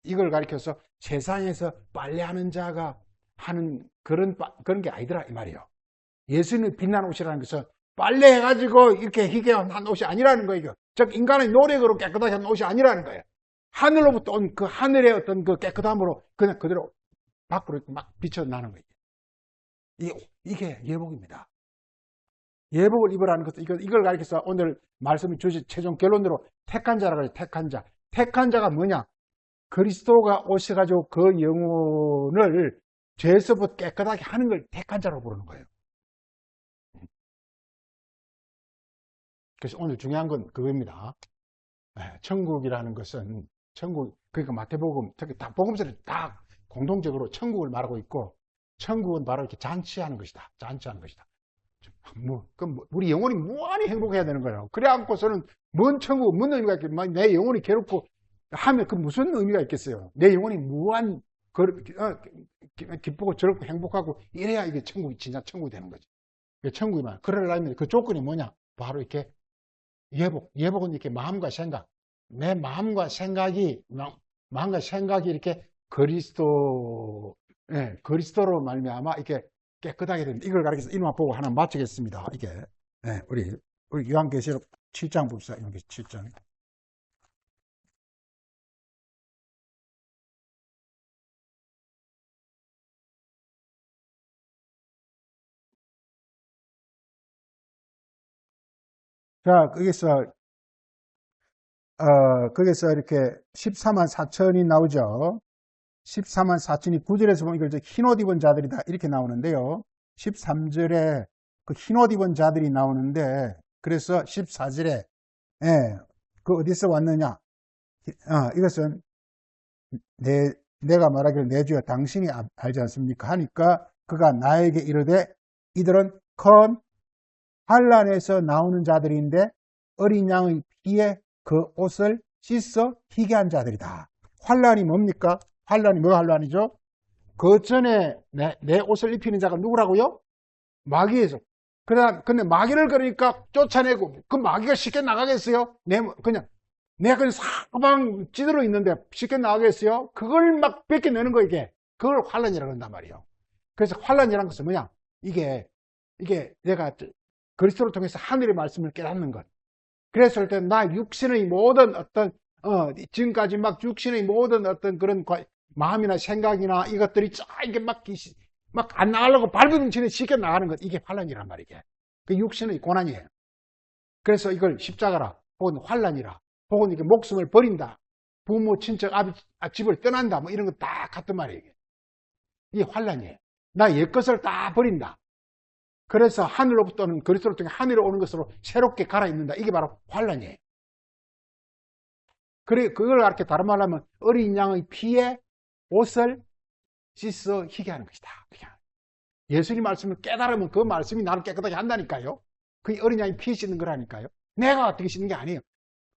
Speaker 1: 이걸 가리켜서 세상에서 빨래하는 자가 하는 그런 게 아니더라 이 말이에요. 예수님의 빛나는 옷이라는 것은 빨래해가지고 이렇게 희게 한 옷이 아니라는 거예요. 즉 인간의 노력으로 깨끗하게 한 옷이 아니라는 거예요. 하늘로부터 온 그 하늘의 어떤 그 깨끗함으로 그냥 그대로 밖으로 막 비쳐나는 거예요. 이게 예복입니다. 예복을 입으라는 것은 이걸 가리켜서 오늘 말씀을 주신 최종 결론으로 택한 자라고 해요. 택한 자. 택한 자가 뭐냐? 그리스도가 오셔가지고 그 영혼을 죄에서부터 깨끗하게 하는 걸 택한 자라고 부르는 거예요. 그래서 오늘 중요한 건 그겁니다. 천국이라는 것은 그러니까 마태복음, 특히 다 복음서를 다 공동적으로 천국을 말하고 있고, 천국은 바로 이렇게 잔치하는 것이다. 잔치하는 것이다. 우리 영혼이 무한히 행복해야 되는 거예요. 그래 않고서는 뭔 천국, 뭔 의미가 있겠어요? 내 영혼이 괴롭고 하면 그 무슨 의미가 있겠어요? 내 영혼이 무한 기쁘고 즐겁고 행복하고 이래야 이게 천국이 진짜 천국이 되는 거죠. 천국이만 그러려면 그 조건이 뭐냐? 바로 이렇게 예복은 이렇게 마음과 생각, 내 마음과 생각이 이렇게 그리스도로 말미암아 이렇게 깨끗하게 된다. 이걸 가리켜서 이놈만 보고 하나 마치겠습니다. 이게 우리 요한계시록 7장 봅시다. 요한계시록 7장. 자, 거기서 이렇게 14만 4천이 나오죠. 14만 4천이 9절에서 보면 이걸 흰옷 입은 자들이다 이렇게 나오는데요. 13절에 그 흰옷 입은 자들이 나오는데, 그래서 14절에 그 어디서 왔느냐? 이것은 내가 말하기를 내 주여 당신이 알지 않습니까? 하니까 그가 나에게 이르되 이들은 큰 환란에서 나오는 자들인데 어린 양의 피에 그 옷을 씻어 희게 한 자들이다. 환란이 뭡니까? 환란이 뭐가 환란이죠? 그 전에 내 옷을 입히는 자가 누구라고요? 마귀에서. 근데 마귀를 그러니까 쫓아내고, 그 마귀가 쉽게 나가겠어요? 내가 그냥 사방 찌들어 있는데 쉽게 나가겠어요? 그걸 막 뺏겨내는 거, 이게. 그걸 환란이라고 한단 말이에요. 그래서 환란이라는 것은 뭐냐? 이게 내가 그리스도를 통해서 하늘의 말씀을 깨닫는 것. 그랬을 때 나 육신의 모든 어떤 지금까지 막 육신의 모든 어떤 그런 마음이나 생각이나 이것들이 이게 막 안 나가려고 발버둥 치는 쉽게 나가는 것, 이게 환란이란 말이게. 그 육신의 고난이에요. 그래서 이걸 십자가라, 혹은 환란이라, 혹은 이게 목숨을 버린다, 부모, 친척, 집을 떠난다, 뭐 이런 거 다 같은 말이에요. 이게 환란이에요. 나 옛것을 다 버린다. 그래서 하늘로부터는 그리스도를 통해 하늘에 오는 것으로 새롭게 갈아입는다. 이게 바로 환란이에요. 그걸 이렇게 다른 말로 하면 어린 양의 피에 옷을 씻어 희게 하는 것이다. 예수님 말씀을 깨달으면 그 말씀이 나를 깨끗하게 한다니까요. 그게 어린 양의 피 씻는 거라니까요. 내가 어떻게 씻는 게 아니에요.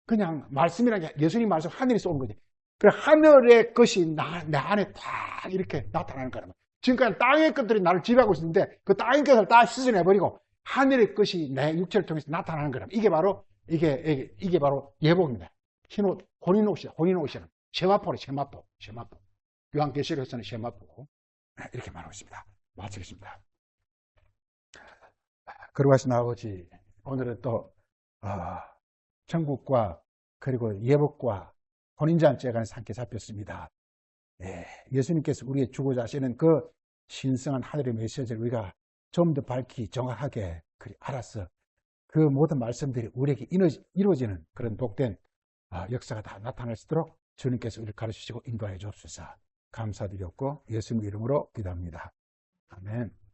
Speaker 1: 그냥 말씀이라는 게 예수님 말씀 하늘에서 온 거지. 그 하늘의 것이 내 안에 딱 이렇게 나타나는 거란 말이에요. 지금까지 땅의 것들이 나를 지배하고 있는데 그 땅의 것을 다 씻어내버리고 하늘의 것이 내 육체를 통해서 나타나는 거란 말이에요. 이게 바로 예복입니다. 흰옷, 혼인옷이라는 세마포래, 세마포. 요한계시록에서는 세마포. 이렇게 말하고 있습니다. 마치겠습니다. 거룩하신 아버지, 오늘은 또 천국과 그리고 예복과 혼인잔치에 관해서 함께 잡혔습니다. 예수님께서 우리의 주고자 하시는 그 신성한 하늘의 메시지를 우리가 좀 더 밝히 정확하게 알아서 그 모든 말씀들이 우리에게 이루어지는 그런 복된 역사가 다 나타날 수 있도록 주님께서 우리를 가르치시고 인도하여 주옵소서. 감사드렸고 예수님 이름으로 기도합니다. 아멘.